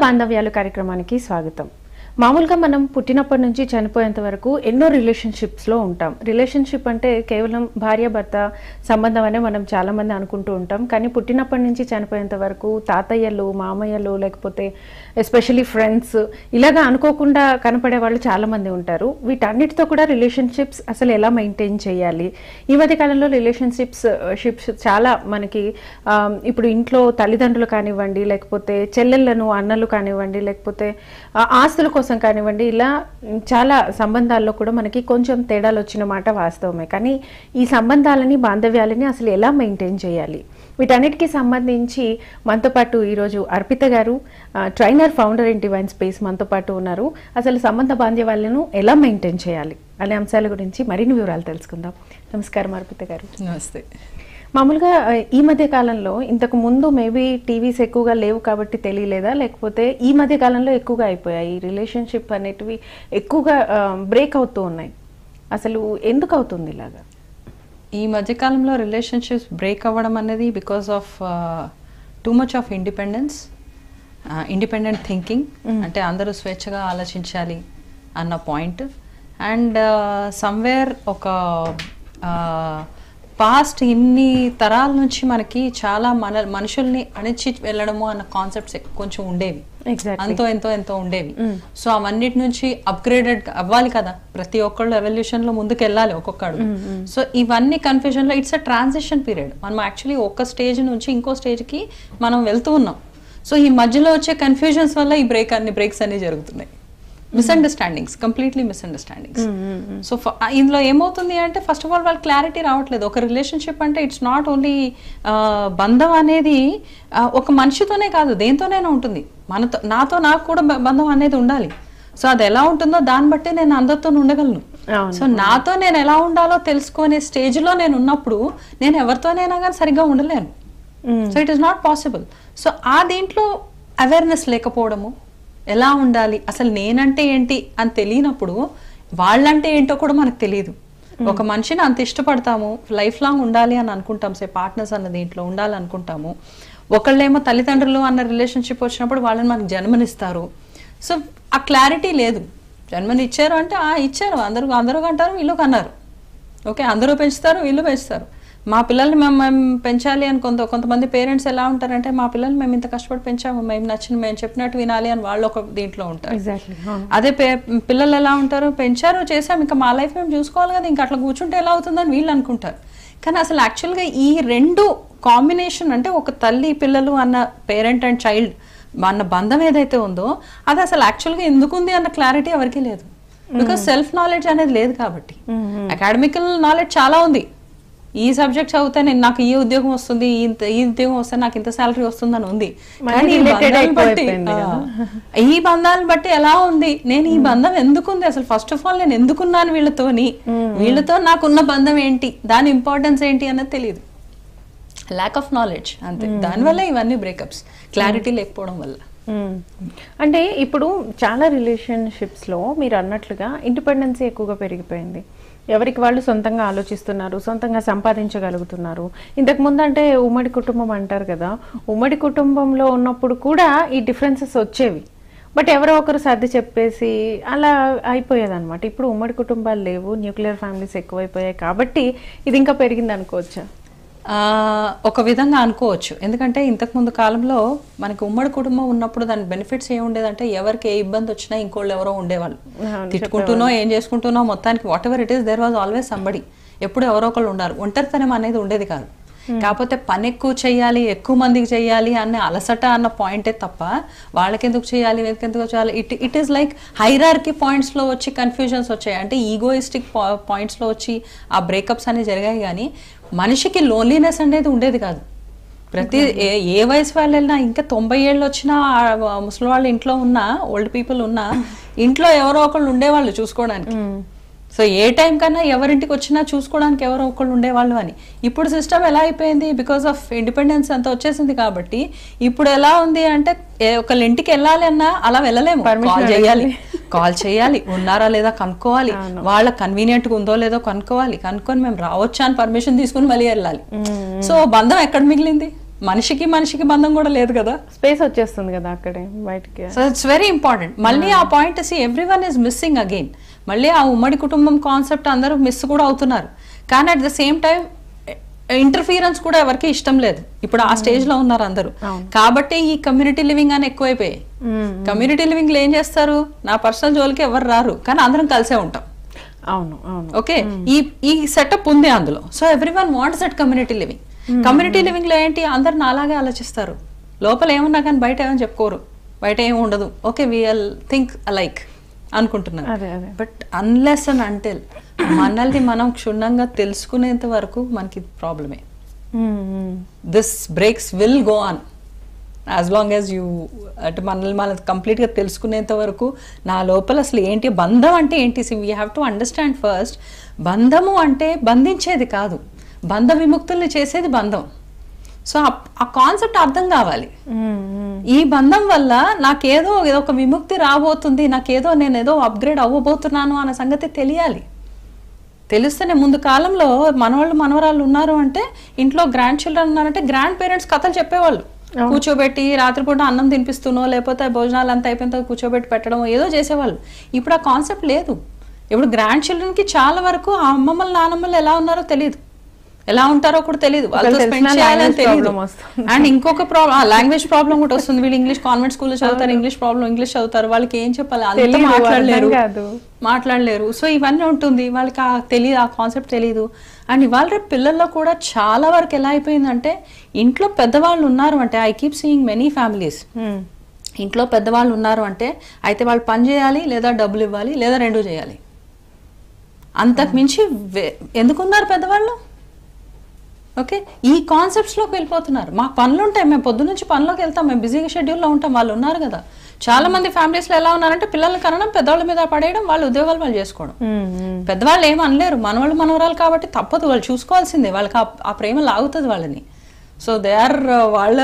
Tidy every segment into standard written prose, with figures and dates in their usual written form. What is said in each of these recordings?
బాంధవ్యాలు కార్యక్రమానికి స్వాగతం. మామూలుగా మనం పుట్టినప్పటి నుంచి చనిపోయేంత వరకు ఎన్నో రిలేషన్షిప్స్లో ఉంటాం. రిలేషన్షిప్ అంటే కేవలం భార్యాభర్త సంబంధం అనే మనం చాలామంది అనుకుంటూ ఉంటాం. కానీ పుట్టినప్పటి నుంచి చనిపోయేంత వరకు తాతయ్యలు, మామయ్యలు, లేకపోతే ఎస్పెషలీ ఫ్రెండ్స్, ఇలాగా అనుకోకుండా కనపడే వాళ్ళు చాలామంది ఉంటారు. వీటన్నిటితో కూడా రిలేషన్షిప్స్ అసలు ఎలా మెయింటైన్ చేయాలి? ఈ మధ్య కాలంలో రిలేషన్షిప్స్ చాలా మనకి ఇప్పుడు ఇంట్లో తల్లిదండ్రులు కానివ్వండి, లేకపోతే చెల్లెళ్ళను అన్నలు కానివ్వండి, లేకపోతే ఆస్తుల కోసం కానివ్వండి, ఇలా చాలా సంబంధాల్లో కూడా మనకి కొంచెం తేడాలు వచ్చిన మాట వాస్తవమే. కానీ ఈ సంబంధాలని, బాంధవ్యాలని అసలు ఎలా మెయింటైన్ చేయాలి? వీటన్నిటికీ సంబంధించి మనతో పాటు ఈరోజు అర్పిత గారు, trainer, founder in divine space మనతో పాటు ఉన్నారు. అసలు సంబంధ బాంధవ్యాలను ఎలా మెయింటైన్ చేయాలి అనే అంశాల గురించి మరిన్ని వివరాలు తెలుసుకుందాం. నమస్కారం అర్పిత గారు. నమస్తే. మామూలుగా ఈ మధ్య కాలంలో, ఇంతకు ముందు మేబీ టీవీస్ ఎక్కువగా లేవు కాబట్టి తెలియలేదా, లేకపోతే ఈ మధ్య కాలంలో ఎక్కువగా అయిపోయాయి రిలేషన్షిప్ అనేటివి, ఎక్కువగా బ్రేక్ అవుతూ ఉన్నాయి. అసలు ఎందుకు అవుతుంది ఇలాగా? ఈ మధ్యకాలంలో రిలేషన్షిప్స్ బ్రేక్ అవ్వడం అనేది because of too much of independent thinking. అంటే అందరూ స్వేచ్ఛగా ఆలోచించాలి అన్న పాయింట్. అండ్ సమ్వేర్ ఒక పాస్ట్ ఇన్ని తరాల నుంచి మనకి చాలా మనుషుల్ని అణిచి వెళ్ళడము అన్న కాన్సెప్ట్స్ కొంచెం ఉండేవి, ఎంతో ఉండేవి. సో అవన్నిటి నుంచి అప్గ్రేడెడ్ అవ్వాలి కదా, ప్రతి ఒక్కళ్ళు ఎవల్యూషన్ లో ముందుకు వెళ్ళాలి ఒక్కొక్కడు. సో ఇవన్నీ కన్ఫ్యూజన్ లో ఇట్స్ అ ట్రాన్సిషన్ పీరియడ్. మనం యాక్చువల్లీ ఒక స్టేజ్ నుంచి ఇంకో స్టేజ్ కి మనం వెళ్తూ ఉన్నాం. సో ఈ మధ్యలో వచ్చే కన్ఫ్యూజన్స్ వల్ల ఈ బ్రేక్స్ అన్ని జరుగుతున్నాయి. Misunderstandings, completely misunderstandings. సో ఇందులో ఏమవుతుంది అంటే, ఫస్ట్ ఆఫ్ ఆల్ వాళ్ళకి క్లారిటీ రావట్లేదు. ఒక రిలేషన్షిప్ అంటే ఇట్స్ నాట్ ఓన్లీ బంధం అనేది ఒక మనిషితోనే కాదు, దేంతోనైనా ఉంటుంది. నాకు కూడా బంధం అనేది ఉండాలి. సో అది ఎలా ఉంటుందో దాన్ని బట్టి నేను అందరితో ఉండగలను. సో నాతో నేను ఎలా ఉండాలో తెలుసుకునే స్టేజ్ లో నేను ఉన్నప్పుడు నేను ఎవరితోనైనా కానీ సరిగ్గా ఉండలేను. So it is not possible. So ఆ దీంట్లో అవేర్నెస్ లేకపోవడము, ఎలా ఉండాలి, అసలు నేనంటే ఏంటి అని తెలియనప్పుడు వాళ్ళంటే ఏంటో కూడా మనకు తెలియదు. ఒక మనిషిని అంత ఇష్టపడతాము, లైఫ్ లాంగ్ ఉండాలి అని అనుకుంటాం, పార్ట్నర్స్ అన్న దీంట్లో ఉండాలనుకుంటాము. ఒకళ్ళేమో తల్లిదండ్రులు అన్న రిలేషన్షిప్ వచ్చినప్పుడు వాళ్ళని మనకు జన్మనిస్తారు. సో ఆ క్లారిటీ లేదు. జన్మని ఇచ్చారు అంటే ఇచ్చారు, అందరూ అంటారు, వీళ్ళు కన్నారు. ఓకే, అందరూ పెంచుతారు, వీళ్ళు పెంచుతారు. మా పిల్లల్ని మేము పెంచాలి అని కొంతమంది పేరెంట్స్ ఎలా ఉంటారంటే, మా పిల్లల్ని మేము ఇంత కష్టపడి పెంచాము, మేము చెప్పినట్టు వినాలి అని వాళ్ళు ఒక దీంట్లో ఉంటారు. అదే పిల్లలు ఎలా ఉంటారు, పెంచారు, చేసాము, ఇంకా మా లైఫ్ మేము చూసుకోవాలి కదా, ఇంకా అట్లా కూర్చుంటే ఎలా అవుతుందని వీళ్ళు అనుకుంటారు. కానీ అసలు యాక్చువల్గా ఈ రెండు కాంబినేషన్, అంటే ఒక తల్లి పిల్లలు అన్న పేరెంట్ అండ్ చైల్డ్ అన్న బంధం ఏదైతే ఉందో అది అసలు యాక్చువల్గా ఎందుకుంది అన్న క్లారిటీ ఎవరికీ లేదు. బికాస్ సెల్ఫ్ నాలెడ్జ్ అనేది లేదు కాబట్టి. అకాడమికల్ నాలెడ్జ్ చాలా ఉంది. ఈ సబ్జెక్ట్ చదివితే నాకు ఈ ఉద్యోగం వస్తుంది, ఈ ఉద్యోగం వస్తే నాకు ఇంత శాలరీ వస్తుందని ఉంది. కానీ ఈ బంధాలను బట్టి ఎలా ఉంది, నేను ఈ బంధం ఎందుకుంది, అసలు ఫస్ట్ ఆఫ్ ఆల్ నేను ఎందుకున్నాను వీళ్ళతో నాకున్న బంధం ఏంటి, దాని ఇంపార్టెన్స్ ఏంటి అన్నది తెలియదు. ల్యాక్ ఆఫ్ నాలెడ్జ్ అంతే. దానివల్ల ఇవన్నీ బ్రేకప్స్, క్లారిటీ లేకపోవడం వల్ల. అంటే ఇప్పుడు చాలా రిలేషన్షిప్స్లో మీరు అన్నట్లుగా ఇండిపెండెన్సీ ఎక్కువగా పెరిగిపోయింది. ఎవరికి వాళ్ళు సొంతంగా ఆలోచిస్తున్నారు, సొంతంగా సంపాదించగలుగుతున్నారు. ఇంతకుముందు అంటే ఉమ్మడి కుటుంబం అంటారు కదా, ఉమ్మడి కుటుంబంలో ఉన్నప్పుడు కూడా ఈ డిఫరెన్సెస్ వచ్చేవి. బట్ ఎవరో ఒకరు సర్ది చెప్పేసి అలా అయిపోయేదన్నమాట. ఇప్పుడు ఉమ్మడి కుటుంబాలు లేవు, న్యూక్లియర్ ఫ్యామిలీస్ ఎక్కువైపోయాయి కాబట్టి ఇది ఇంకా పెరిగింది అనుకోవచ్చా? ఒక విధంగా అనుకోవచ్చు. ఎందుకంటే ఇంతకుముందు కాలంలో మనకి ఉమ్మడి కుటుంబం ఉన్నప్పుడు దాని బెనిఫిట్స్ ఏముండేదంటే, ఎవరికి ఏ ఇబ్బంది వచ్చినా ఇంకోళ్ళు ఎవరో ఉండేవాళ్ళు. తిట్టుకుంటూనో ఏం చేసుకుంటూనో మొత్తానికి whatever it is, there was always somebody. ఎప్పుడు ఎవరో ఒకళ్ళు ఉన్నారు. ఒంటరితనం అనేది ఉండేది కాదు. కాకపోతే పని ఎక్కువ చేయాలి, ఎక్కువ మందికి చేయాలి అనే అలసట అన్న పాయింటే తప్ప వాళ్ళకెందుకు చేయాలి, వీళ్ళకెందుకు చేయాలి, ఇట్ ఈస్ లైక్ హైరార్కీ పాయింట్స్లో వచ్చి కన్ఫ్యూజన్స్ వచ్చాయి. అంటే ఈగోయిస్టిక్ పాయింట్స్లో వచ్చి ఆ బ్రేకప్స్ అనేవి జరిగాయి. కానీ మనిషికి లోన్లీనెస్ అనేది ఉండేది కాదు. ప్రతి ఏ వయసు వాళ్ళు వెళ్ళినా, ఇంకా 90 ఏళ్ళు వచ్చినా ముసలి వాళ్ళు ఇంట్లో ఉన్నా, ఓల్డ్ పీపుల్ ఉన్నా, ఇంట్లో ఎవరో ఒకళ్ళు ఉండేవాళ్ళు చూసుకోవడానికి. సో ఏ టైం కన్నా ఎవరింటికి వచ్చినా చూసుకోవడానికి ఎవరో ఒకళ్ళు ఉండేవాళ్ళు అని. ఇప్పుడు సిస్టమ్ ఎలా అయిపోయింది, బికాస్ ఆఫ్ ఇండిపెండెన్స్ అంతా వచ్చేసింది కాబట్టి ఇప్పుడు ఎలా ఉంది అంటే, ఒకళ్ళ ఇంటికి వెళ్ళాలి అన్నా అలా వెళ్ళలేము, కాల్ చేయాలి, ఉన్నారా లేదా కనుక్కోవాలి, వాళ్ళ కన్వీనియంట్గా ఉందో లేదో కనుక్కొని మేము రావచ్చా అని పర్మిషన్ తీసుకుని మళ్ళీ వెళ్ళాలి. సో బంధం ఎక్కడ మిగిలింది? మనిషికి బంధం కూడా లేదు కదా, స్పేస్ వచ్చేస్తుంది కదా అక్కడే బయటికి. So it's very important. మళ్ళీ ఆ point every one is missing again. మళ్ళీ ఆ ఉమ్మడి కుటుంబం కాన్సెప్ట్ అందరూ మిస్ కూడా అవుతున్నారు. కానీ at the same time interference కూడా ఎవరికి ఇష్టం లేదు. ఇప్పుడు ఆ స్టేజ్ లో ఉన్నారు అందరూ. కాబట్టి ఈ కమ్యూనిటీ లివింగ్ అని ఎక్కువైపోయాయి. కమ్యూనిటీ లివింగ్ లో ఏం చేస్తారు, నా పర్సనల్ జోలికి ఎవరు రారు, కానీ అందరం కలిసే ఉంటాం. అవును అవును. ఓకే, ఈ సెటప్ ఉంది అందులో. So every one wants that community living. Community living లో ఏంటి, అందరు నాలాగే ఆలోచిస్తారు. లోపల ఏమన్నా కానీ బయట ఏమని చెప్పుకోరు, బయట ఏమి ఉండదు. ఓకే, వీఆల్ థింక్ అలైక్ అనుకుంటున్నారు. బట్ అన్లెస్ అండ్ అంటిల్ మనల్ని మనం క్షుణ్ణంగా తెలుసుకునేంత వరకు మనకి ప్రాబ్లమే. This breaks will go on as long as you అంటే మనల్ని మనం కంప్లీట్గా తెలుసుకునేంత వరకు. నా లోపల అసలు ఏంటి బంధం అంటే ఏంటి, we have to understand first. బంధము అంటే బంధించేది కాదు, బంధ విముక్తుల్ని చేసేది బంధం. సో ఆ కాన్సెప్ట్ అర్థం కావాలి. ఈ బంధం వల్ల నాకేదో ఒక విముక్తి రాబోతుంది, నాకేదో నేను ఏదో అప్గ్రేడ్ అవ్వబోతున్నాను అన్న సంగతి తెలియాలి. తెలిస్తేనే ముందు కాలంలో మనవాళ్ళు మనవరాళ్ళు ఉన్నారు అంటే, ఇంట్లో గ్రాండ్ చిల్డ్రన్ ఉన్నారంటే గ్రాండ్ పేరెంట్స్ కథలు చెప్పేవాళ్ళు. కూర్చోబెట్టి రాత్రిపూట అన్నం తినిపిస్తునో లేకపోతే భోజనాలు అంతా అయిపోయిన తర్వాత కూర్చోబెట్టి పెట్టడం ఏదో చేసేవాళ్ళు. ఇప్పుడు ఆ కాన్సెప్ట్ లేదు. ఇప్పుడు గ్రాండ్ చిల్డ్రన్ కి చాలా వరకు ఆ అమ్మమ్మలు నానమ్మలు ఎలా ఉన్నారో తెలియదు, ఎలా ఉంటారో కూడా తెలియదు, వాళ్ళతో స్పెండ్ చేయాలని తెలియదు. అండ్ ఇంకొక ప్రాబ్లం, లాంగ్వేజ్ ప్రాబ్లం కూడా వస్తుంది. వీళ్ళు ఇంగ్లీష్ కాన్వెంట్ స్కూల్లో చదువుతారు, ఇంగ్లీష్ చదువుతారు, వాళ్ళకి ఏం చెప్పాలి అంత మాట్లాడలేరు. సో ఇవన్నీ ఉంటుంది, వాళ్ళకి తెలియదు, ఆ కాన్సెప్ట్ తెలియదు. అండ్ ఇవాళ రేపు పిల్లల్లో కూడా చాలా వరకు ఎలా అయిపోయిందంటే, ఇంట్లో పెద్దవాళ్ళు ఉన్నారు అంటే, I keep seeing many families, ఇంట్లో పెద్దవాళ్ళు ఉన్నారు అంటే అయితే వాళ్ళు పని చేయాలి లేదా డబ్బులు ఇవ్వాలి లేదా రెండూ చేయాలి. అంతకు మించి ఎందుకున్నారు పెద్దవాళ్ళు? ఓకే, ఈ కాన్సెప్ట్స్లోకి వెళ్ళిపోతున్నారు. మాకు పనులు ఉంటాయి, మేము పొద్దున్న నుంచి పనిలోకి వెళ్తాం, మేము బిజీగా షెడ్యూల్లో ఉంటాం, వాళ్ళు ఉన్నారు కదా. చాలా మంది ఫ్యామిలీస్లో ఎలా ఉన్నారంటే, పిల్లల్ని కనడం, పెద్దవాళ్ళ మీద పడేయడం, వాళ్ళ ఉద్యోగాలు వాళ్ళు చేసుకోవడం. పెద్దవాళ్ళు ఏమి అనలేరు, మనవాళ్ళు మనవరాలు కాబట్టి తప్పదు, వాళ్ళు చూసుకోవాల్సిందే, వాళ్ళకి ఆ ప్రేమ లాగుతుంది వాళ్ళని. సో దే ఆర్ వాళ్ళ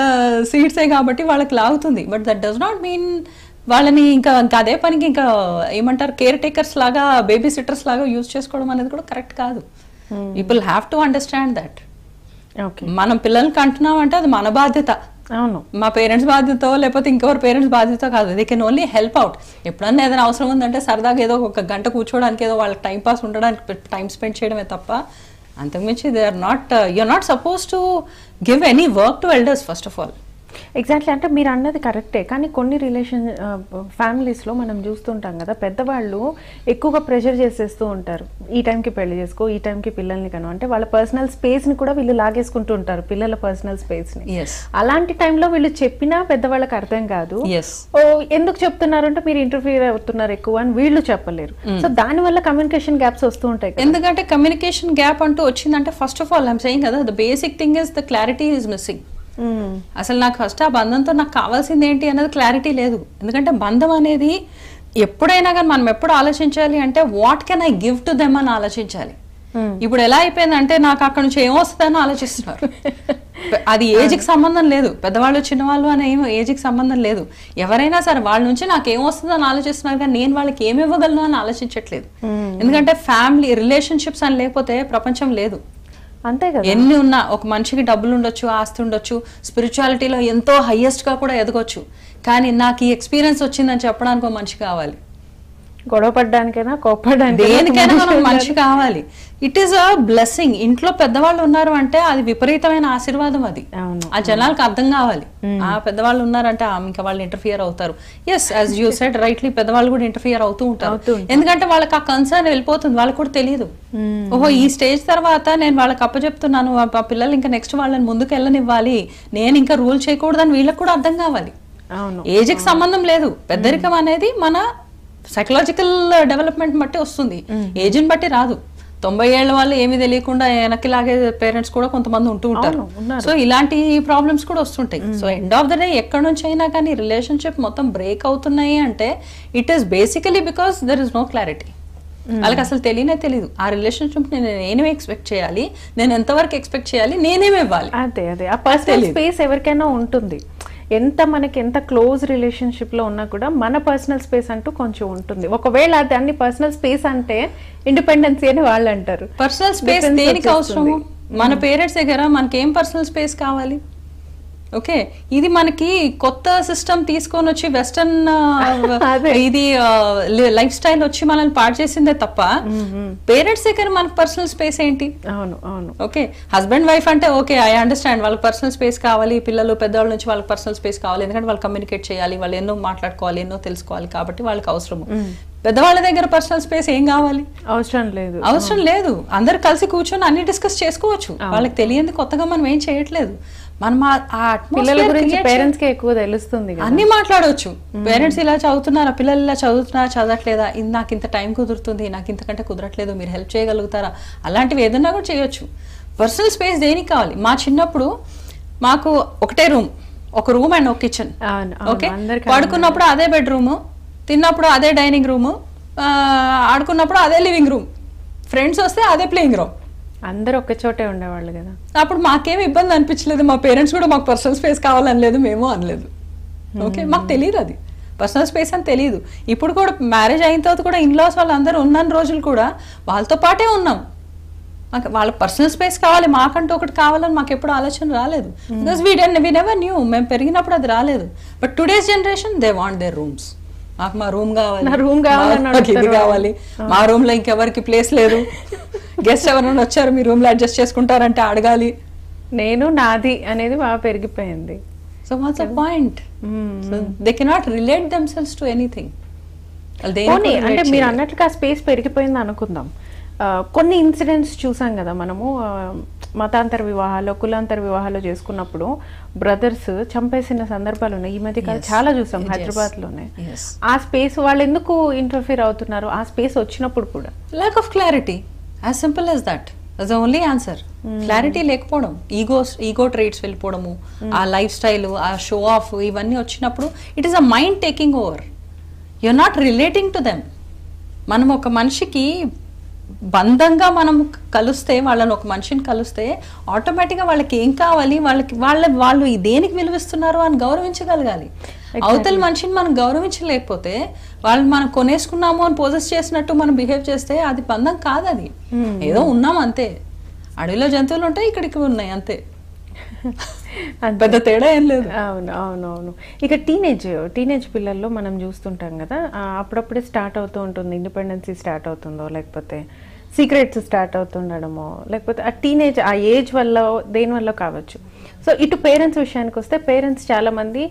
సీడ్సే కాబట్టి వాళ్ళకి లాగుతుంది. But that does not mean వాళ్ళని ఇంకా అదే పనికి ఇంకా ఏమంటారు కేర్ టేకర్స్ లాగా, బేబీ సిట్టర్స్ లాగా యూజ్ చేసుకోవడం అనేది కూడా కరెక్ట్ కాదు. People have to understand that. మనం పిల్లలకి అంటున్నాం అంటే అది మన బాధ్యత. అవును, మా పేరెంట్స్ బాధ్యత లేకపోతే ఇంకెవరి పేరెంట్స్ బాధ్యత కాదు. They can only help out. ఎప్పుడన్నా ఏదైనా అవసరం ఉందంటే సరదాగా ఏదో ఒక గంట కూర్చోడానికి, ఏదో వాళ్ళకి టైం పాస్ ఉండడానికి టైం స్పెండ్ చేయడమే తప్ప, అంతకుమించి they are not, you're not suppose to give any work to elders first of all. Exactly, అంటే మీరు అన్నది కరెక్టే. కానీ కొన్ని ఫ్యామిలీస్లో మనం చూస్తుంటాం కదా, పెద్దవాళ్ళు ఎక్కువగా ప్రెషర్ చేసేస్తూ ఉంటారు. ఈ టైంకి పెళ్లి చేసుకో, ఈ టైంకి పిల్లల్ని కను, అంటే వాళ్ళ పర్సనల్ స్పేస్ని కూడా వీళ్ళు లాగేసుకుంటూ ఉంటారు, పిల్లల పర్సనల్ స్పేస్ని. అలాంటి టైంలో వీళ్ళు చెప్పినా పెద్దవాళ్ళకి అర్థం కాదు. ఎందుకు చెప్తున్నారు అంటే మీరు ఇంటర్ఫియర్ అవుతున్నారు ఎక్కువ అని వీళ్ళు చెప్పలేరు. సో దానివల్ల కమ్యూనికేషన్ గ్యాప్స్ వస్తూ ఉంటాయి. ఎందుకంటే కమ్యూనికేషన్ గ్యాప్ అంటూ వచ్చిందంటే, first of all I'm saying కదా, the basic thing is the clarity is missing. అసలు నాకు ఫస్ట్ ఆ బంధంతో నాకు కావాల్సింది ఏంటి అనేది క్లారిటీ లేదు. ఎందుకంటే బంధం అనేది ఎప్పుడైనా కానీ మనం ఎప్పుడు ఆలోచించాలి అంటే, what can I give to them అని ఆలోచించాలి. ఇప్పుడు ఎలా అయిపోయిందంటే, నాకు అక్కడ నుంచి ఏమొస్తుందని ఆలోచిస్తున్నారు. అది ఏజ్కి సంబంధం లేదు, పెద్దవాళ్ళు చిన్నవాళ్ళు అనే ఏజ్కి సంబంధం లేదు. ఎవరైనా సరే వాళ్ళ నుంచి నాకు ఏమొస్తుందని ఆలోచిస్తున్నారు, కానీ నేను వాళ్ళకి ఏమి ఇవ్వగలను అని ఆలోచించట్లేదు. ఎందుకంటే ఫ్యామిలీ రిలేషన్షిప్స్ అని లేకపోతే ప్రపంచం లేదు. అంతే కదా, ఎన్ని ఉన్నా ఒక మనిషికి డబ్బులు ఉండొచ్చు, ఆస్తి ఉండొచ్చు, స్పిరిచువాలిటీలో ఎంతో హైయెస్ట్ గా కూడా ఎదగొచ్చు, కానీ నాకు ఈ ఎక్స్పీరియన్స్ వచ్చిందని చెప్పడానికి ఒక మనిషి కావాలి. గొడవ పడ్డానికైనా కోపడడానికి దేనికైనా మనం మనిషి కావాలి. It is a blessing. ఇంట్లో పెద్దవాళ్ళు ఉన్నారు అంటే అది విపరీతమైన ఆశీర్వాదం. అది ఆ జనాలకు అర్థం కావాలి. ఆ పెద్దవాళ్ళు ఉన్నారంటే ఇంకా వాళ్ళు ఇంటర్ఫియర్ అవుతారు. Yes, as you said rightly, పెద్దవాళ్ళు కూడా ఇంటర్ఫియర్ అవుతూ ఉంటారు. ఎందుకంటే వాళ్ళకి ఆ కన్సర్న్ వెళ్ళిపోతుంది, వాళ్ళకి కూడా తెలియదు. ఓహో, ఈ స్టేజ్ తర్వాత నేను వాళ్ళకి అప్పచెప్తున్నాను, ఆ పిల్లలు ఇంకా నెక్స్ట్ వాళ్ళని ముందుకు వెళ్ళనివ్వాలి, నేను ఇంకా రూల్ చేయకూడదని వీళ్ళకి కూడా అర్థం కావాలి. ఏజ్కి సంబంధం లేదు. పెద్దరికం అనేది మన సైకలాజికల్ డెవలప్మెంట్ బట్టి వస్తుంది, ఏజ్ని బట్టి రాదు. 90 ఏళ్ల వాళ్ళు ఏమీ తెలియకుండా వెనక్కి లాగే పేరెంట్స్ కూడా కొంతమంది ఉంటూ ఉంటారు. సో ఇలాంటి ప్రాబ్లమ్స్ కూడా వస్తుంటాయి. So end of the day ఎక్కడి నుంచి అయినా కానీ రిలేషన్షిప్ మొత్తం బ్రేక్ అవుతున్నాయి అంటే, it is basically because there is no clarity. వాళ్ళకి అసలు తెలియదు ఆ రిలేషన్షిప్ నేనేమి ఎక్స్పెక్ట్ చేయాలి, నేను ఎంతవరకు ఎక్స్పెక్ట్ చేయాలి, నేనేమి ఇవ్వాలి. అదే ఆ పర్సనల్ స్పేస్ ఎవరికైనా ఉంటుంది. మనకి ఎంత క్లోజ్ రిలేషన్షిప్ లో ఉన్నా కూడా మన పర్సనల్ స్పేస్ అంటూ కొంచెం ఉంటుంది. ఒకవేళ దాన్ని పర్సనల్ స్పేస్ అంటే ఇండిపెండెన్సీ అని వాళ్ళు అంటారు. పర్సనల్ స్పేస్ దేనికి అవసరము? మన పేరెంట్స్ దగ్గర మనకి ఏం పర్సనల్ స్పేస్ కావాలి? ఓకే, ఇది మనకి కొత్త సిస్టమ్ తీసుకొని వచ్చి వెస్టర్న్ ఇది లైఫ్ స్టైల్ వచ్చి మనల్ని పాడు చేసిందే తప్ప పేరెంట్స్ దగ్గర మనకు పర్సనల్ స్పేస్ ఏంటి? అవును అవును. ఓకే, హస్బెండ్ వైఫ్ అంటే ఓకే, ఐ అండర్స్టాండ్, వాళ్ళకి పర్సనల్ స్పేస్ కావాలి, పిల్లలు పెద్దవాళ్ళ నుంచి వాళ్ళకి పర్సనల్ స్పేస్ కావాలి, ఎందుకంటే వాళ్ళు కమ్యూనికేట్ చేయాలి, వాళ్ళు ఎన్నో మాట్లాడుకోవాలి, ఎన్నో తెలుసుకోవాలి, కాబట్టి వాళ్ళకి అవసరము. పెద్దవాళ్ళ దగ్గర పర్సనల్ స్పేస్ ఏం కావాలి? అవసరం లేదు, అవసరం లేదు. అందరు కలిసి కూర్చొని అన్ని డిస్కస్ చేసుకోవచ్చు. వాళ్ళకి తెలియంది కొత్తగా మనం ఏం చేయట్లేదు. మనం పిల్లల గురించి పేరెంట్స్ కి ఎక్కువ తెలుస్తుంది, అన్ని మాట్లాడవచ్చు. పేరెంట్స్ ఇలా చదువుతున్నారా, పిల్లలు ఇలా చదువుతున్నారా, చదవట్లేదా, నాకు ఇంత టైం కుదురుతుంది, నాకు ఇంతకంటే కుదరట్లేదు, మీరు హెల్ప్ చేయగలుగుతారా, అలాంటివి ఏదన్నా కూడా చేయొచ్చు. పర్సనల్ స్పేస్ దేనికి కావాలి? మా చిన్నప్పుడు మాకు ఒకటే రూమ్, ఒక రూమ్ అండ్ ఒక కిచెన్. ఓకే, పడుకున్నప్పుడు అదే బెడ్రూమ్, తిన్నప్పుడు అదే డైనింగ్ రూమ్, ఆడుకున్నప్పుడు అదే లివింగ్ రూమ్, ఫ్రెండ్స్ వస్తే అదే ప్లేయింగ్ రూమ్. అందరు ఒక్క చోటే ఉండేవాళ్ళు కదా. అప్పుడు మాకేం ఇబ్బంది అనిపించలేదు, మా పేరెంట్స్ కూడా మాకు పర్సనల్ స్పేస్ కావాలనలేదు, మేము అనలేదు. ఓకే, మాకు తెలియదు అది పర్సనల్ స్పేస్ అని తెలియదు. ఇప్పుడు కూడా మ్యారేజ్ అయిన తర్వాత కూడా ఇన్లాస్ వాళ్ళందరూ ఉన్న రోజులు కూడా వాళ్ళతో పాటే ఉన్నాం. మాకు వాళ్ళ పర్సనల్ స్పేస్ కావాలి, మాకంటూ ఒకటి కావాలని మాకు ఎప్పుడు ఆలోచన రాలేదు. బికాస్ వి నెవర్ న్యూ, మేము పెరిగినప్పుడు అది రాలేదు. But today's generation they want there rooms. మాకు మా రూమ్ కావాలి, ఇది కావాలి, మా రూమ్ లో ఇంకెవరికి ప్లేస్ లేదు, గెస్ట్ ఎవరైనా వచ్చారు మీ రూమ్ లో అడ్జస్ట్ చేసుకుంటారంటే అడగాలి. నేను నాది అనేది బాగా పెరిగిపోయింది. So what's the point? They cannot relate themselves to anything. అంటే మీరు అన్నట్లుగా స్పేస్ పెరిగిపోయింది అనుకుందాం. కొన్ని ఇన్సిడెంట్స్ చూసాం కదా మనము, మతాంతర వివాహాలు, కులాంతర వివాహాలు చేసుకున్నప్పుడు బ్రదర్స్ చంపేసిన సందర్భాలు ఉన్నాయి. ఈ మధ్య కాలం చాలా చూసాం హైదరాబాద్ లోనే. ఆ స్పేస్ వాళ్ళు ఎందుకు ఇంటర్ఫియర్ అవుతున్నారు? ఆ స్పేస్ వచ్చినప్పుడు కూడా lack of clarity, as simple as that. That's the only answer. Clarity లేకపోవడం, ఈగో ట్రేట్స్ వెళ్ళిపోవడము, ఆ లైఫ్ స్టైల్, ఆ షో ఆఫ్, ఇవన్నీ వచ్చినప్పుడు it is a mind taking over. You're not relating to them. మనం ఒక మనిషికి బంధంగా మనం కలిస్తే, వాళ్ళని ఒక మనిషిని కలిస్తే ఆటోమేటిక్గా వాళ్ళకి ఏం కావాలి, వాళ్ళు దేనికి విలువిస్తున్నారు అని గౌరవించగలగాలి. అవతల మనిషిని మనం గౌరవించలేకపోతే, వాళ్ళు మనం కొనేసుకున్నాము అని పోజెస్ చేసినట్టు మనం బిహేవ్ చేస్తే అది బంధం కాదు. అది ఏదో ఉన్నాం అంతే. అడవిలో జంతువులు ఉంటాయి, ఇక్కడికి ఉన్నాయి అంతే, పెద్ద తేడా ఏం లేదు. అవును అవును అవును. ఇక టీనేజ్ పిల్లల్లో మనం చూస్తుంటాం కదా, అప్పుడప్పుడే స్టార్ట్ అవుతూ ఉంటుంది, ఇండిపెండెన్సీ స్టార్ట్ అవుతుందో, లేకపోతే సీక్రెట్స్ స్టార్ట్ అవుతుండడమో, లేకపోతే ఆ టీనేజ్ ఆ ఏజ్ వల్ల దేని వల్ల కావచ్చు. సో ఇటు పేరెంట్స్ విషయానికి వస్తే, పేరెంట్స్ చాలామంది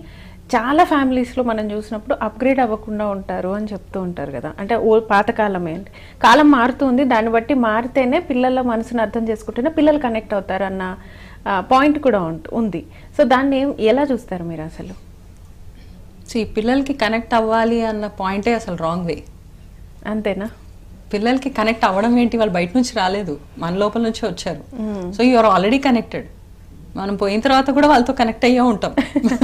చాలా ఫ్యామిలీస్లో మనం చూసినప్పుడు అప్గ్రేడ్ అవ్వకుండా ఉంటారు అని చెప్తూ ఉంటారు కదా. అంటే పాతకాలం ఏంటి, కాలం మారుతుంది, దాన్ని బట్టి మారితేనే పిల్లల మనసును అర్థం చేసుకుంటేనే పిల్లలు కనెక్ట్ అవుతారు అన్న పాయింట్ కూడా ఉంది. సో దాన్ని ఎలా చూస్తారు మీరు అసలు? పిల్లలకి కనెక్ట్ అవ్వాలి అన్న పాయింటే అసలు రాంగ్ వే. అంతేనా? పిల్లలకి కనెక్ట్ అవ్వడం ఏంటి? వాళ్ళు బయట నుంచి రాలేదు, మన లోపల నుంచి వచ్చారు. So you are already connected. మనం పోయిన తర్వాత కూడా వాళ్ళతో కనెక్ట్ అయ్యే ఉంటాం,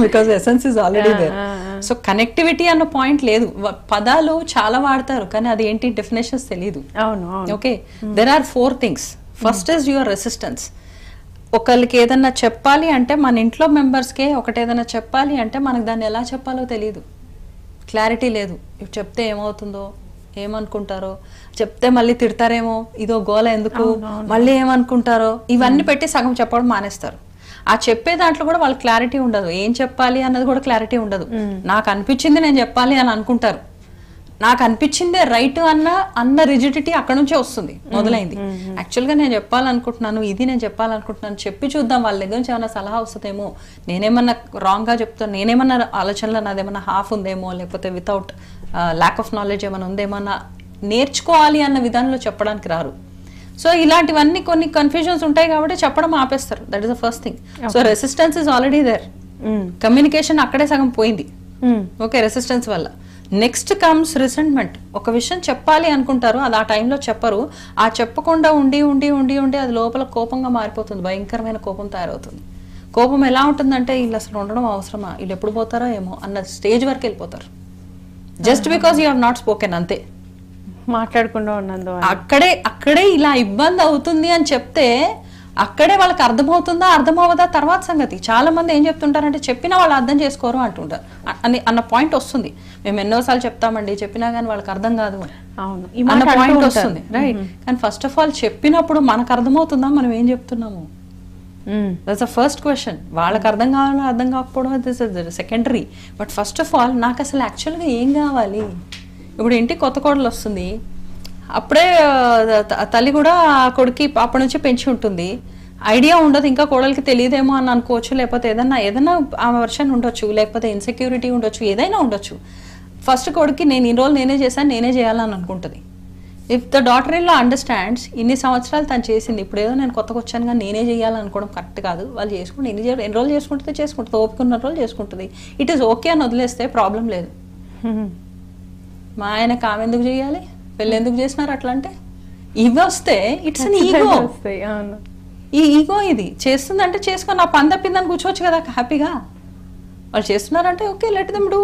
because essence is already there. So connectivity అన్న పాయింట్ లేదు. పదాలు చాలా వాడతారు, కానీ అది ఏంటి డెఫినేషన్స్ తెలియదు. Okay, there are 4 things. First is your resistance. ఒకరికి ఏదన్నా చెప్పాలి అంటే, మన ఇంట్లో మెంబర్స్కే ఒకటి ఏదైనా చెప్పాలి అంటే మనకు దాన్ని ఎలా చెప్పాలో తెలియదు, క్లారిటీ లేదు. చెప్తే ఏమవుతుందో, ఏమనుకుంటారో, చెప్తే మళ్ళీ తిడతారేమో, ఇదో గోల ఎందుకు, మళ్ళీ ఏమనుకుంటారో, ఇవన్నీ పెట్టి సగం చెప్పడం మానేస్తారు. ఆ చెప్పే దాంట్లో కూడా వాళ్ళకి క్లారిటీ ఉండదు, ఏం చెప్పాలి అన్నది కూడా క్లారిటీ ఉండదు. నాకు అనిపించింది నేను చెప్పాలి అని అనుకుంటారు. నాకు అనిపించిందే రైట్ అన్న రిజిడిటీ అక్కడ నుంచే వస్తుంది, మొదలైంది. యాక్చువల్గా నేను చెప్పాలనుకుంటున్నాను, ఇది నేను చెప్పాలనుకుంటున్నాను, చెప్పి చూద్దాం వాళ్ళ దగ్గర నుంచి ఏమైనా సలహా వస్తుందేమో, నేనేమన్నా రాంగ్గా చెప్తాను, నేనేమన్నా ఆలోచనలో నాదేమన్నా హాఫ్ ఉందేమో, లేకపోతే వితౌట్ ల్యాక్ ఆఫ్ నాలెడ్జ్ ఏమైనా ఉందేమన్నా, నేర్చుకోవాలి అన్న విధానంలో చెప్పడానికి రారు. సో ఇలాంటివన్నీ కొన్ని కన్ఫ్యూజన్స్ ఉంటాయి కాబట్టి చెప్పడం ఆపేస్తారు. That is the first thing. So resistance is already there. Communication అక్కడే సగం పోయింది. ఓకే, రెసిస్టెన్స్ వల్ల. Next comes resentment. ఒక విషయం చెప్పాలి అనుకుంటారు, అది ఆ టైంలో చెప్పరు. ఆ చెప్పకుండా ఉండి ఉండి ఉండి ఉండి అది లోపల కోపంగా మారిపోతుంది, భయంకరమైన కోపం తయారవుతుంది. కోపం ఎలా ఉంటుందంటే, వీళ్ళు అసలు ఉండడం అవసరమా, వీళ్ళు ఎప్పుడు పోతారో ఏమో అన్న స్టేజ్ వరకు వెళ్ళిపోతారు. Just because you have not spoken, అంతే. మాట్లాడకుండా ఉన్నందు అక్కడే ఇలా ఇబ్బంది అవుతుంది అని చెప్తే అక్కడే వాళ్ళకి అర్థమవుతుందా అర్థమవుదా తర్వాత సంగతి. చాలా మంది ఏం చెప్తుంటారంటే, చెప్పినా వాళ్ళు అర్థం చేసుకోరు అంటుంటారు అన్న పాయింట్ వస్తుంది. మేము ఎన్నోసార్లు చెప్తామండి, చెప్పినా కానీ వాళ్ళకి అర్థం కాదు అన్న పాయింట్ వస్తుంది, రైట్. కానీ ఫస్ట్ ఆఫ్ ఆల్ చెప్పినప్పుడు మనకు అర్థమవుతుందా మనం ఏం చెప్తున్నాము? That's the first question. వాళ్ళకి అర్థం కావాలో అర్థం కాకపోవడం this is secondary. But first of all నాకు అసలు యాక్చువల్గా ఏం కావాలి? ఇప్పుడు ఇంటికి కొత్త కోడలు వస్తుంది, అప్పుడే తల్లి కూడా ఆ కొడుకు అప్పటి నుంచి పెంచి ఉంటుంది, ఐడియా ఉండదు, ఇంకా కోడలికి తెలియదేమో అని అనుకోవచ్చు, లేకపోతే ఏదైనా ఆ వర్షన్ ఉండొచ్చు, లేకపోతే ఇన్సెక్యూరిటీ ఉండొచ్చు, ఏదైనా ఉండొచ్చు. ఫస్ట్ కొడుకు నేను ఇన్ని రోజులు నేనే చేశాను, నేనే చేయాలని అనుకుంటుంది. If the daughter in law understands ఇన్ని సంవత్సరాలు తను చేసింది, ఇప్పుడు ఏదో నేను కొత్తగా వచ్చాను కానీ నేనే చేయాలనుకోవడం కరెక్ట్ కాదు, వాళ్ళు చేసుకుంటే ఎన్ని రోజులు చేసుకుంటుంది, ఓపిక ఉన్న రోజులు చేసుకుంటుంది, ఇట్ ఈస్ ఓకే అని వదిలేస్తే ప్రాబ్లం లేదు. మా ఆయన కామె ఎందుకు చేయాలి, పెళ్ళి ఎందుకు చేసినారు అట్లా అంటే ఇవి వస్తే ఇట్స్ అన్ ఈగో. ఈ ఈగో ఇది చేస్తుందంటే చేసుకొని నా పని తప్పిందని కూర్చోవచ్చు కదా హ్యాపీగా. వాళ్ళు చేస్తున్నారంటే ఓకే, లెట్ దెమ్ డూ.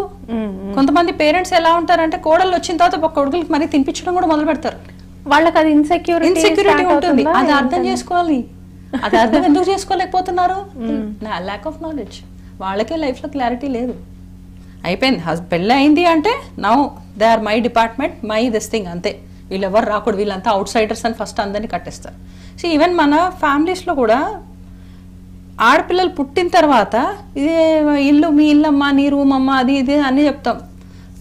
కొంతమంది పేరెంట్స్ ఎలా ఉంటారంటే కోడలు వచ్చిన తర్వాత కొడుకులకి మరీ తినిపించడం కూడా మొదలు పెడతారు. వాళ్ళకి అది ఇన్సెక్యూరిటీ ఉంటుంది. అది అర్థం చేసుకోవాలి. అది అర్థం ఎందుకు చేసుకోలేకపోతున్నారు? Lack of knowledge. వాళ్ళకే లైఫ్ లో క్లారిటీ లేదు. అయిపోయింది, పెళ్ళి అయింది అంటే now they are my department, my this thing, అంతే. వీళ్ళు ఎవరు రాకూడదు, వీళ్ళంతా అవుట్ సైడర్స్ అని ఫస్ట్ అందరినీ కట్టేస్తారు. సో ఈవెన్ మన ఫ్యామిలీస్లో కూడా ఆడపిల్లలు పుట్టిన తర్వాత ఇదే ఇల్లు మీ ఇల్లమ్మా, నీ రూమ్ అమ్మ, అది ఇది అన్నీ చెప్తాం.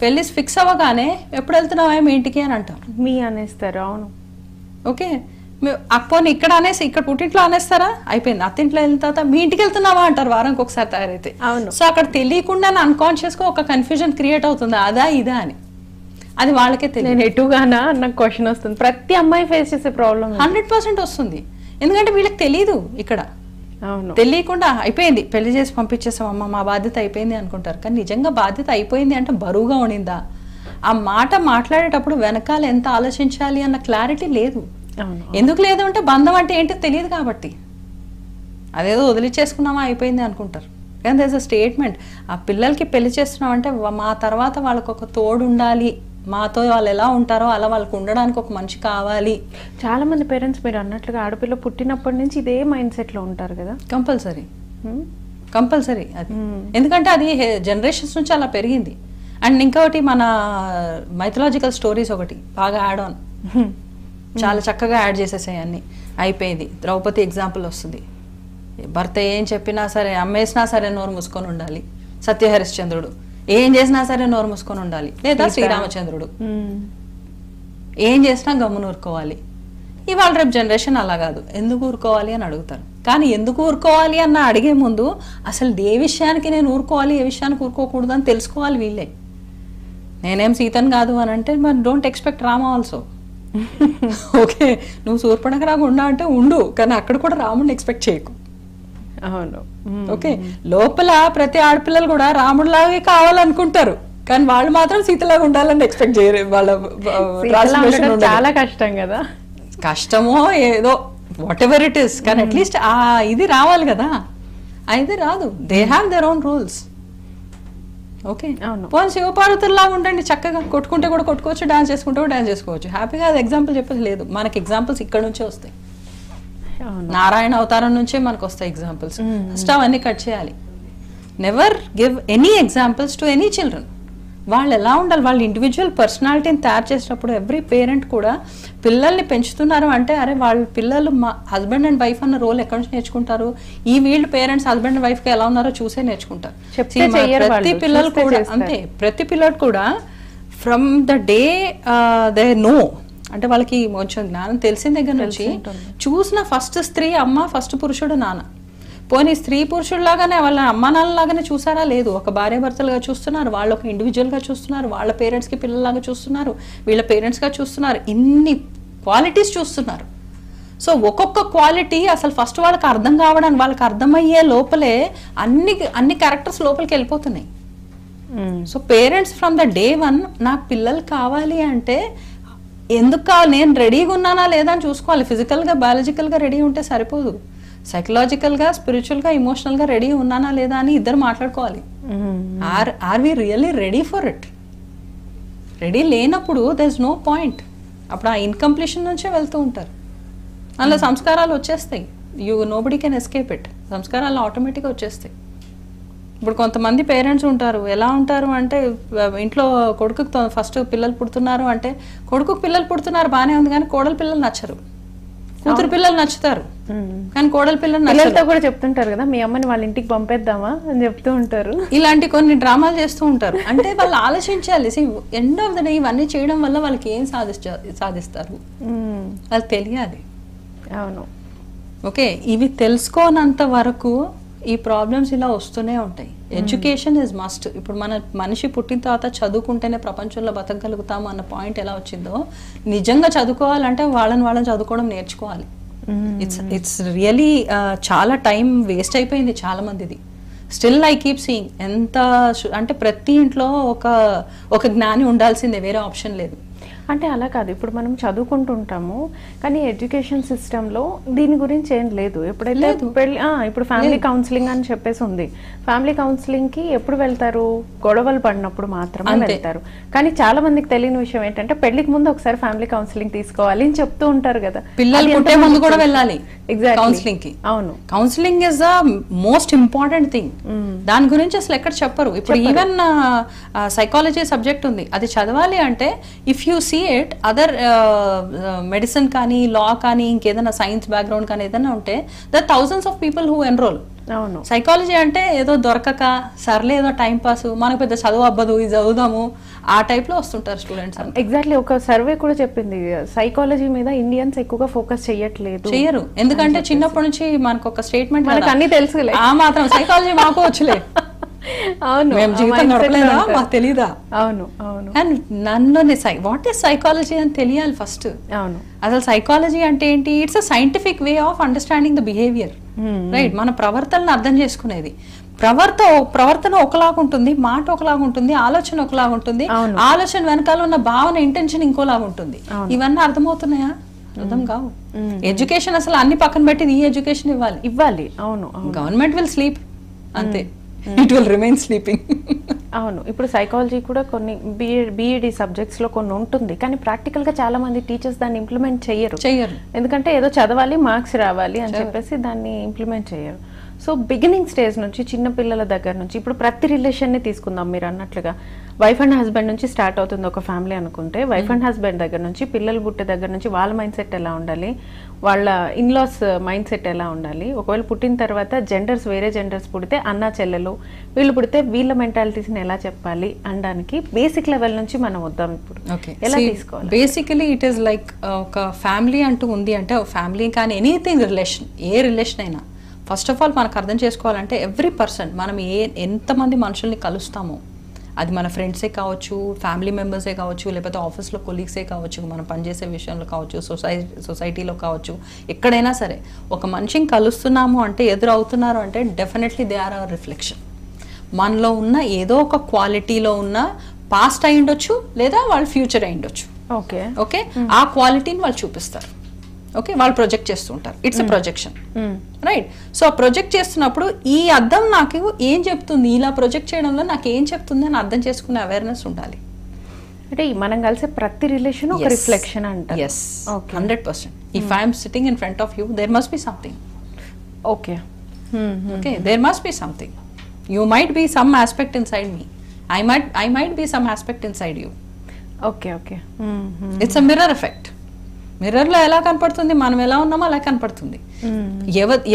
పెళ్ళి ఫిక్స్ అవ్వగానే ఎప్పుడు వెళ్తున్నావా మీ ఇంటికి అని అంటారు, మీ అనేస్తారు. అవును, ఓకే. అక్కోని ఇక్కడ అనేసి ఇక్కడ పుట్టింట్లో అనేస్తారా, అయిపోయింది. అత్తింట్లో వెళ్ళిన తర్వాత మీ ఇంటికి వెళ్తున్నావా అంటారు వారానికి ఒకసారి తయారైతే. అవును. సో అక్కడ తెలియకుండా అన్కాన్షియస్గా ఒక కన్ఫ్యూజన్ క్రియేట్ అవుతుంది, అదా ఇదా అని. అది వాళ్ళకే తెలియదు. నేను ఎటుగానా నాకు క్వశ్చన్ వస్తుంది. ప్రతి అమ్మాయి ఫేస్ చేసే ప్రాబ్లం 100% వస్తుంది. ఎందుకంటే వీళ్ళకి తెలియదు ఇక్కడ. అవును, తెలియకుండా అయిపోయింది, పెళ్లి చేసి పంపించేసాం అమ్మ, మా బాధ్యత అయిపోయింది అనుకుంటారు. కానీ నిజంగా బాధ్యత అయిపోయింది అంటే బరువుగా ఉండిందా? ఆ మాట మాట్లాడేటప్పుడు వెనకాల ఎంత ఆలోచించాలి అన్న క్లారిటీ లేదు. ఎందుకు లేదు అంటే బంధం అంటే ఏంటో తెలియదు కాబట్టి. అదేదో వదిలిచేసుకున్నామా అయిపోయింది అనుకుంటారు. కానీ దేర్ ఇస్ అ స్టేట్మెంట్, ఆ పిల్లలకి పెళ్లి చేస్తున్నాం అంటే మా తర్వాత వాళ్ళకు ఒక తోడు ఉండాలి, మాతో వాళ్ళు ఎలా ఉంటారో అలా వాళ్ళకు ఉండడానికి ఒక మనిషి కావాలి. చాలా మంది పేరెంట్స్ మీరు అన్నట్లుగా ఆడపిల్ల పుట్టినప్పటి నుంచి ఇదే మైండ్ సెట్ లో ఉంటారు కదా. కంపల్సరీ అది. ఎందుకంటే అది జనరేషన్స్ నుంచి అలా పెరిగింది. అండ్ ఇంకొకటి మన మైథలాజికల్ స్టోరీస్ ఒకటి బాగా యాడ్ ఆన్, చాలా చక్కగా యాడ్ చేసేసాయి అన్ని. అయిపోయింది, ద్రౌపది ఎగ్జాంపుల్ వస్తుంది. భర్త ఏం చెప్పినా సరే, అమ్మేసినా సరే నోరు మూసుకొని ఉండాలి. సత్యహరిశ్చంద్రుడు ఏం చేసినా సరే నోరు మూసుకొని ఉండాలి. లేదా శ్రీరామచంద్రుడు ఏం చేసినా గమ్మున ఊరుకోవాలి. ఇవాళ రేపు జనరేషన్ అలా కాదు, ఎందుకు ఊరుకోవాలి అని అడుగుతారు. కానీ ఎందుకు ఊరుకోవాలి అన్న అడిగే ముందు అసలు ఏ విషయానికి నేను ఊరుకోవాలి, ఏ విషయానికి ఊరుకోకూడదు అని తెలుసుకోవాలి వీళ్ళే. నేనేం సీతను కాదు అని అంటే మరి don't expect Rama also. Okay, నువ్వు సూర్పణఖ రాగా ఉండా అంటే ఉండు, కానీ అక్కడ కూడా రాముడిని ఎక్స్పెక్ట్ చేయకు. అవును, ఓకే. లోపల ప్రతి ఆడపిల్లలు కూడా రాముడిలాగే కావాలనుకుంటారు, కానీ వాళ్ళు మాత్రం సీతలాగా ఉండాలని ఎక్స్పెక్ట్ చేయరు. వాళ్ళ చాలా కష్టం కదా. కష్టమో ఏదో వాట్ ఎవర్ ఇట్ ఈస్, కానీ అట్లీస్ట్ ఆ ఇది రావాలి కదా. అయితే రాదు. They have their own rules. Okay, పోనీ శివపార్వతుల్లాగా ఉండండి, చక్కగా కొట్టుకుంటే కూడా కొట్టుకోవచ్చు, డాన్స్ చేసుకుంటే కూడా డాన్స్ చేసుకోవచ్చు హ్యాపీగా. అది ఎగ్జాంపుల్ చెప్పేది లేదు. మనకి ఎగ్జాంపుల్స్ ఇక్కడ నుంచే వస్తాయి, నారాయణ అవతారం నుంచే మనకు వస్తాయి ఎగ్జాంపుల్స్. ఫస్ట్ అవన్నీ కట్ చేయాలి. Never give any examples to any children. వాళ్ళు ఎలా ఉండాలి, వాళ్ళ ఇండివిజువల్ పర్సనాలిటీని తయారు చేసేటప్పుడు ఎవ్రీ పేరెంట్ కూడా పిల్లల్ని పెంచుతున్నారు అంటే అరే వాళ్ళ పిల్లలు మా హస్బెండ్ అండ్ వైఫ్ అన్న రోల్ ఎక్కడి నుంచి నేర్చుకుంటారు? ఈ వీళ్ళు పేరెంట్స్ హస్బెండ్ అండ్ వైఫ్గా ఎలా ఉన్నారో చూసే నేర్చుకుంటారు. ప్రతి పిల్లలు కూడా అంతే, ప్రతి పిల్లలు కూడా from the day they know, అంటే వాళ్ళకి కొంచెం జ్ఞానం తెలిసిన దగ్గర నుంచి చూసిన ఫస్ట్ స్త్రీ అమ్మ, ఫస్ట్ పురుషుడు నాన్న. పోనీ స్త్రీ పురుషుడిలాగానే వాళ్ళ అమ్మ నాన్నలాగానే చూసారా? లేదు. ఒక భార్య భర్తలుగా చూస్తున్నారు, వాళ్ళు ఒక ఇండివిజువల్గా చూస్తున్నారు, వాళ్ళ పేరెంట్స్కి పిల్లలాగా చూస్తున్నారు, వీళ్ళ పేరెంట్స్గా చూస్తున్నారు, ఇన్ని క్వాలిటీస్ చూస్తున్నారు. సో ఒక్కొక్క క్వాలిటీ అసలు ఫస్ట్ వాళ్ళకి అర్థం కావడానికి, వాళ్ళకి అర్థమయ్యే లోపలే అన్ని క్యారెక్టర్స్ లోపలికి వెళ్ళిపోతున్నాయి. So parents from the day one నాకు పిల్లలు కావాలి అంటే ఎందుకు కావాలి, నేను రెడీగా ఉన్నానా లేదా అని చూసుకోవాలి. ఫిజికల్గా బయాలజికల్గా రెడీ ఉంటే సరిపోదు, సైకలాజికల్గా స్పిరిచువల్గా ఎమోషనల్గా రెడీ ఉన్నానా లేదా అని ఇద్దరు మాట్లాడుకోవాలి. Are we really ready for it? Ready లేనప్పుడు దర్ ఇస్ నో పాయింట్. అప్పుడు ఆ ఇన్కంప్లీషన్ నుంచే వెళ్తూ ఉంటారు. అందులో సంస్కారాలు వచ్చేస్తాయి. Nobody can escape it. సంస్కారాలు ఆటోమేటిక్గా వచ్చేస్తాయి. ఇప్పుడు కొంతమంది పేరెంట్స్ ఉంటారు, ఎలా ఉంటారు అంటే ఇంట్లో కొడుకుకి ఫస్ట్ పిల్లలు పుడుతున్నారు అంటే కొడుకుకి పిల్లలు పుడుతున్నారు బాగానే ఉంది, కానీ కోడలు పిల్లలు నచ్చరు. కూతురు పిల్లలు నచ్చుతారు కానీ కోడలి పిల్లలు పిల్లలతో కూడా చెప్తుంటారు కదా, మీ అమ్మని వాళ్ళ ఇంటికి పంపేద్దామా అని చెప్తూ ఉంటారు. ఇలాంటి కొన్ని డ్రామాలు చేస్తూ ఉంటారు. అంటే వాళ్ళు ఆలోచించాలి, ఎండ్ ఆఫ్ ద డే ఇవన్నీ చేయడం వల్ల వాళ్ళకి ఏం సాధిస్తారు వాళ్ళు తెలియాలి. అవును. ఓకే, ఇవి తెలుసుకోనంత వరకు ఈ ప్రాబ్లమ్స్ ఇలా వస్తూనే ఉంటాయి. Education is must. ఇప్పుడు మనిషి పుట్టిన తర్వాత చదువుకుంటేనే ప్రపంచంలో బతకగలుగుతాము అన్న పాయింట్ ఎలా వచ్చిందో, నిజంగా చదువుకోవాలంటే వాళ్ళని చదువుకోవడం నేర్చుకోవాలి. ఇట్స్ రియలీ చాలా టైం వేస్ట్ అయిపోయింది చాలా మందిది. స్టిల్ ఐ కీప్ సీయింగ్ ఎంత అంటే ప్రతి ఇంట్లో ఒక జ్ఞాని ఉండాల్సిందే, వేరే ఆప్షన్ లేదు. అంటే అలా కాదు, ఇప్పుడు మనం చదువుకుంటుంటాము కానీ ఎడ్యుకేషన్ సిస్టంలో దీని గురించి ఏం లేదు. ఎప్పుడైతే ఇప్పుడు ఫ్యామిలీ కౌన్సిలింగ్ అని చెప్పేసి ఉంది, ఫ్యామిలీ కౌన్సిలింగ్కి ఎప్పుడు వెళ్తారు? గొడవలు పడినప్పుడు మాత్రమే వెళ్తారు. కానీ చాలా మందికి తెలియని విషయం ఏంటంటే పెళ్లికి ముందు ఒకసారి ఫ్యామిలీ కౌన్సిలింగ్ తీసుకోవాలి అని చెప్తూ ఉంటారు కదా. పిల్లలు పుట్టే ముందు కూడా వెళ్ళాలి కౌన్సిలింగ్ కి. అవును, counselling is the most important thing. దాని గురించి అసలు ఎక్కడ చెప్పరు. ఇప్పుడు ఈవెన్ సైకాలజీ సబ్జెక్ట్ ఉంది, అది చదవాలి అంటే if you see it other medicine కానీ లా కానీ ఇంకేదైనా సైన్స్ బ్యాక్గ్రౌండ్ కానీ ఏదైనా ఉంటే the thousands of people who enroll. అవును, సైకాలజీ అంటే ఏదో దొరకక సర్లే ఏదో టైం పాస్, మనకు పెద్ద చదువు అవ్వదు ఇది చదువుదాము ఆ టైప్ లో వస్తుంటారు స్టూడెంట్స్. ఎగ్జాక్ట్లీ, ఒక సర్వే కూడా చెప్పింది సైకాలజీ మీద ఇండియన్స్ ఎక్కువగా ఫోకస్ చెయ్యరు. ఎందుకంటే చిన్నప్పటి నుంచి మనకు ఒక స్టేట్మెంట్ అన్ని తెలుసు, ఆ మాత్రం సైకాలజీ మాకు వచ్చలే. అవును, మేము జీవితం గడపలేదా మాకు తెలీదా? అవును అవును. అండ్ నన్ను వాట్ ఈస్ సైకాలజీ అని తెలియాలి ఫస్ట్. అవును, అసలు సైకాలజీ అంటే ఏంటి? It's a scientific way of understanding the behaviour, right? మన ప్రవర్తనను అర్థం చేసుకునేది. ప్రవర్తన ఒకలాగుంటుంది, మాట ఒకలాగుంటుంది, ఆలోచన ఒకలాగుంటుంది, ఆలోచన వెనకాల ఉన్న భావన ఇంటెన్షన్ ఇంకోలాగా ఉంటుంది. ఇవన్నీ అర్థమవుతున్నాయా? అర్థం కావు. ఎడ్యుకేషన్ అసలు అన్ని పక్కన పెట్టి ఈ ఎడ్యుకేషన్ ఇవ్వాలి. అవును, గవర్నమెంట్ విల్ స్లీప్ అంతే, ఇట్ విల్ రిమైన్ స్లీపింగ్. అవును, ఇప్పుడు సైకాలజీ కూడా కొన్ని బీఈడి సబ్జెక్ట్స్ లో కొన్ని ఉంటుంది కానీ ప్రాక్టికల్ గా చాలా మంది టీచర్స్ దాన్ని ఇంప్లిమెంట్ చెయ్యరు. ఎందుకంటే ఏదో చదవాలి మార్క్స్ రావాలి అని చెప్పేసి దాన్ని ఇంప్లిమెంట్ చెయ్యరు. సో బిగినింగ్ స్టేజ్ నుంచి చిన్న పిల్లల దగ్గర నుంచి ఇప్పుడు ప్రతి రిలేషన్ని తీసుకుందాం. మీరు అన్నట్లుగా వైఫ్ అండ్ హస్బెండ్ నుంచి స్టార్ట్ అవుతుంది ఒక ఫ్యామిలీ అనుకుంటే, వైఫ్ అండ్ హస్బెండ్ దగ్గర నుంచి పిల్లలు పుట్టే దగ్గర నుంచి వాళ్ళ మైండ్ సెట్ ఎలా ఉండాలి, వాళ్ళ ఇన్లాస్ మైండ్ సెట్ ఎలా ఉండాలి, ఒకవేళ పుట్టిన తర్వాత వేరే జెండర్స్ పుడితే అన్నా చెల్లెలు, వీళ్ళు పుడితే వీళ్ళ మెంటాలిటీస్ని ఎలా చెప్పాలి అనడానికి బేసిక్ లెవెల్ నుంచి మనం వద్దాం. ఇప్పుడు ఎలా తీసుకోవాలి? బేసికలీ ఇట్ ఈస్ లైక్ ఒక ఫ్యామిలీ అంటూ ఉంది అంటే ఫ్యామిలీ కానీ ఎనీథింగ్ రిలేషన్, ఏ రిలేషన్ అయినా ఫస్ట్ ఆఫ్ ఆల్ మనకు అర్థం చేసుకోవాలంటే ఎవ్రీ పర్సన్ మనం ఎంతమంది మనుషుల్ని కలుస్తామో, అది మన ఫ్రెండ్సే కావచ్చు, ఫ్యామిలీ మెంబర్సే కావచ్చు, లేకపోతే ఆఫీస్లో కొలీగ్సే కావచ్చు, మనం పనిచేసే విషయంలో కావచ్చు, సొసైటీలో కావచ్చు, ఎక్కడైనా సరే ఒక మనిషిని కలుస్తున్నాము అంటే ఎదురవుతున్నారు అంటే definitely they are our reflection. మనలో ఉన్న ఏదో ఒక క్వాలిటీలో ఉన్న పాస్ట్ అయి ఉండొచ్చు లేదా వాళ్ళ ఫ్యూచర్ అయి ఉండొచ్చు. ఓకే, ఆ క్వాలిటీని వాళ్ళు చూపిస్తారు. ఓకే, వాళ్ళు ప్రొజెక్ట్ చేస్తుంటారు. It's a projection, right? So ఆ ప్రొజెక్ట్ చేస్తున్నప్పుడు ఈ అర్థం నాకు ఏం చెప్తుంది, ఇలా ప్రొజెక్ట్ చేయడంలో నాకు ఏం చెప్తుంది అని అర్థం చేసుకునే అవేర్నెస్ ఉండాలి. అంటే మనం కలిసే ప్రతి రిలేషన్ ఒక రిఫ్లెక్షన్ అంటారు. yes, 100%. if I am sitting in front of you, there must be something. okay there must be something. You might be some aspect inside me, I might be some aspect inside you. okay it's a mirror effect. Mirror లో ఎలా కనపడుతుంది, మనం ఎలా ఉన్నామో అలా కనపడుతుంది.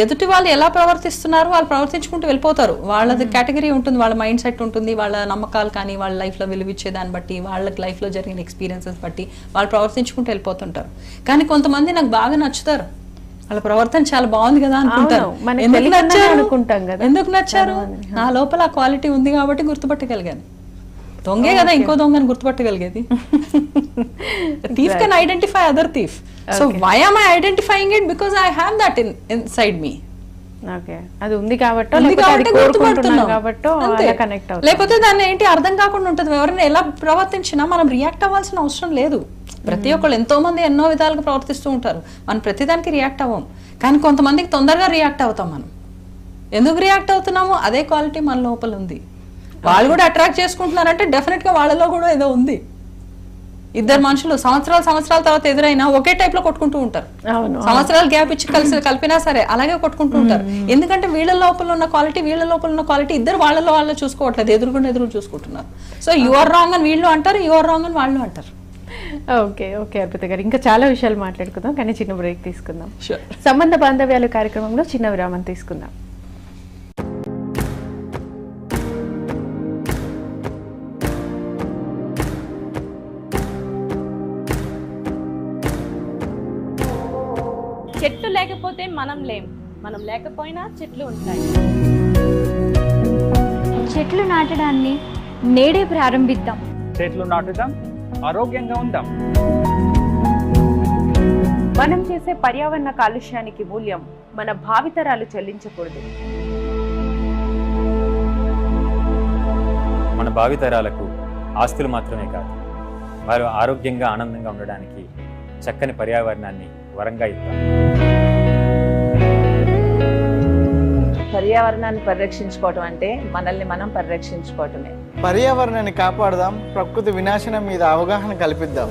ఎదుటి వాళ్ళు ఎలా ప్రవర్తిస్తున్నారు వాళ్ళు ప్రవర్తించుకుంటూ వెళ్ళిపోతారు. వాళ్ళది కేటగిరీ ఉంటుంది, వాళ్ళ మైండ్ సెట్ ఉంటుంది, వాళ్ళ నమ్మకాలు కానీ వాళ్ళ లైఫ్లో విలువిచ్చే దాన్ని బట్టి, వాళ్ళకి లైఫ్లో జరిగిన ఎక్స్పీరియన్సెస్ బట్టి వాళ్ళు ప్రవర్తించుకుంటూ వెళ్ళిపోతుంటారు. కానీ కొంతమంది నాకు బాగా నచ్చుతారు, వాళ్ళ ప్రవర్తన చాలా బాగుంది కదా అనుకుంటారు. ఎందుకు నచ్చారు? నా లోపల ఆ క్వాలిటీ ఉంది కాబట్టి గుర్తుపట్టగలిగాను. దొంగే కదా ఇంకో దొంగని గుర్తుపట్టగలిగేది. thief can identify other thief. so why am I identifying it? because I have that inside me. okay, అది ఉంది కాబట్టి గుర్తుపడుతున్నాం కాబట్టి అలా కనెక్ట్ అవుతుంది. లేకపోతే దాన్ని ఏంటి అర్థం కాకుండా ఉంటుంది. ఎవరైనా ఎలా ప్రవర్తించినా మనం రియాక్ట్ అవ్వాల్సిన అవసరం లేదు. ప్రతి ఒక్కళ్ళు ఎంతో మంది ఎన్నో విధాలుగా ప్రవర్తిస్తూ ఉంటారు, మనం ప్రతిదానికి రియాక్ట్ అవ్వం. కానీ కొంతమందికి తొందరగా రియాక్ట్ అవుతాం. మనం ఎందుకు రియాక్ట్ అవుతున్నామో అదే క్వాలిటీ మన లోపల ఉంది. వాళ్ళు కూడా అట్రాక్ట్ చేసుకుంటున్నారంటే డెఫినెట్ గా వాళ్ళలో కూడా ఏదో ఉంది. ఇద్దరు మనుషులు సంవత్సరాల తర్వాత ఎదురైనా ఒకే టైప్ లో కొట్టుకుంటూ ఉంటారు. సంవత్సరాలు గ్యాప్ ఇచ్చి కలిపినా సరే అలాగే కొట్టుకుంటూ ఉంటారు. ఎందుకంటే వీళ్ళ లోపల ఉన్న క్వాలిటీ ఇద్దరు వాళ్ళు చూసుకోవట్లేదు, ఎదురు చూసుకుంటున్నారు. సో యు ఆర్ రాంగ్ అని వీళ్ళు అంటారు, యు ఆర్ రాంగ్ అని వాళ్ళు అంటారు. ఓకే ఓకే అర్పిత గారు, ఇంకా చాలా విషయాలు మాట్లాడుకుందాం, కానీ చిన్న బ్రేక్ తీసుకుందాం. సంబంధ బాంధవ్యాలు కార్యక్రమంలో చిన్న విరామం తీసుకుందాం. చెట్టు లేకపోతే మనం లేం, మనం లేకపోయినా చెట్లు ఉంటాయి. చెట్లు నాటడాన్ని నేడే ప్రారంభిద్దాం. చెట్లు నాటుదాం, ఆరోగ్యంగా ఉందాం. మనం చేసే పర్యావరణ కాలుష్యానికి మూల్యం మన భావితరాలు చెల్లించకూడదు. మన భావితరాలకు ఆస్తులు మాత్రమే కాదు, వారు ఆరోగ్యంగా ఆనందంగా ఉండడానికి చక్కని పర్యావరణాన్ని వరంగా ఇద్దాం. పర్యావరణాన్ని పరిరక్షించుకోవటం అంటే మనల్ని మనం పరిరక్షించుకోవటమే. పర్యావరణాన్ని కాపాడదాం, ప్రకృతి వినాశనం మీద అవగాహన కల్పిద్దాం.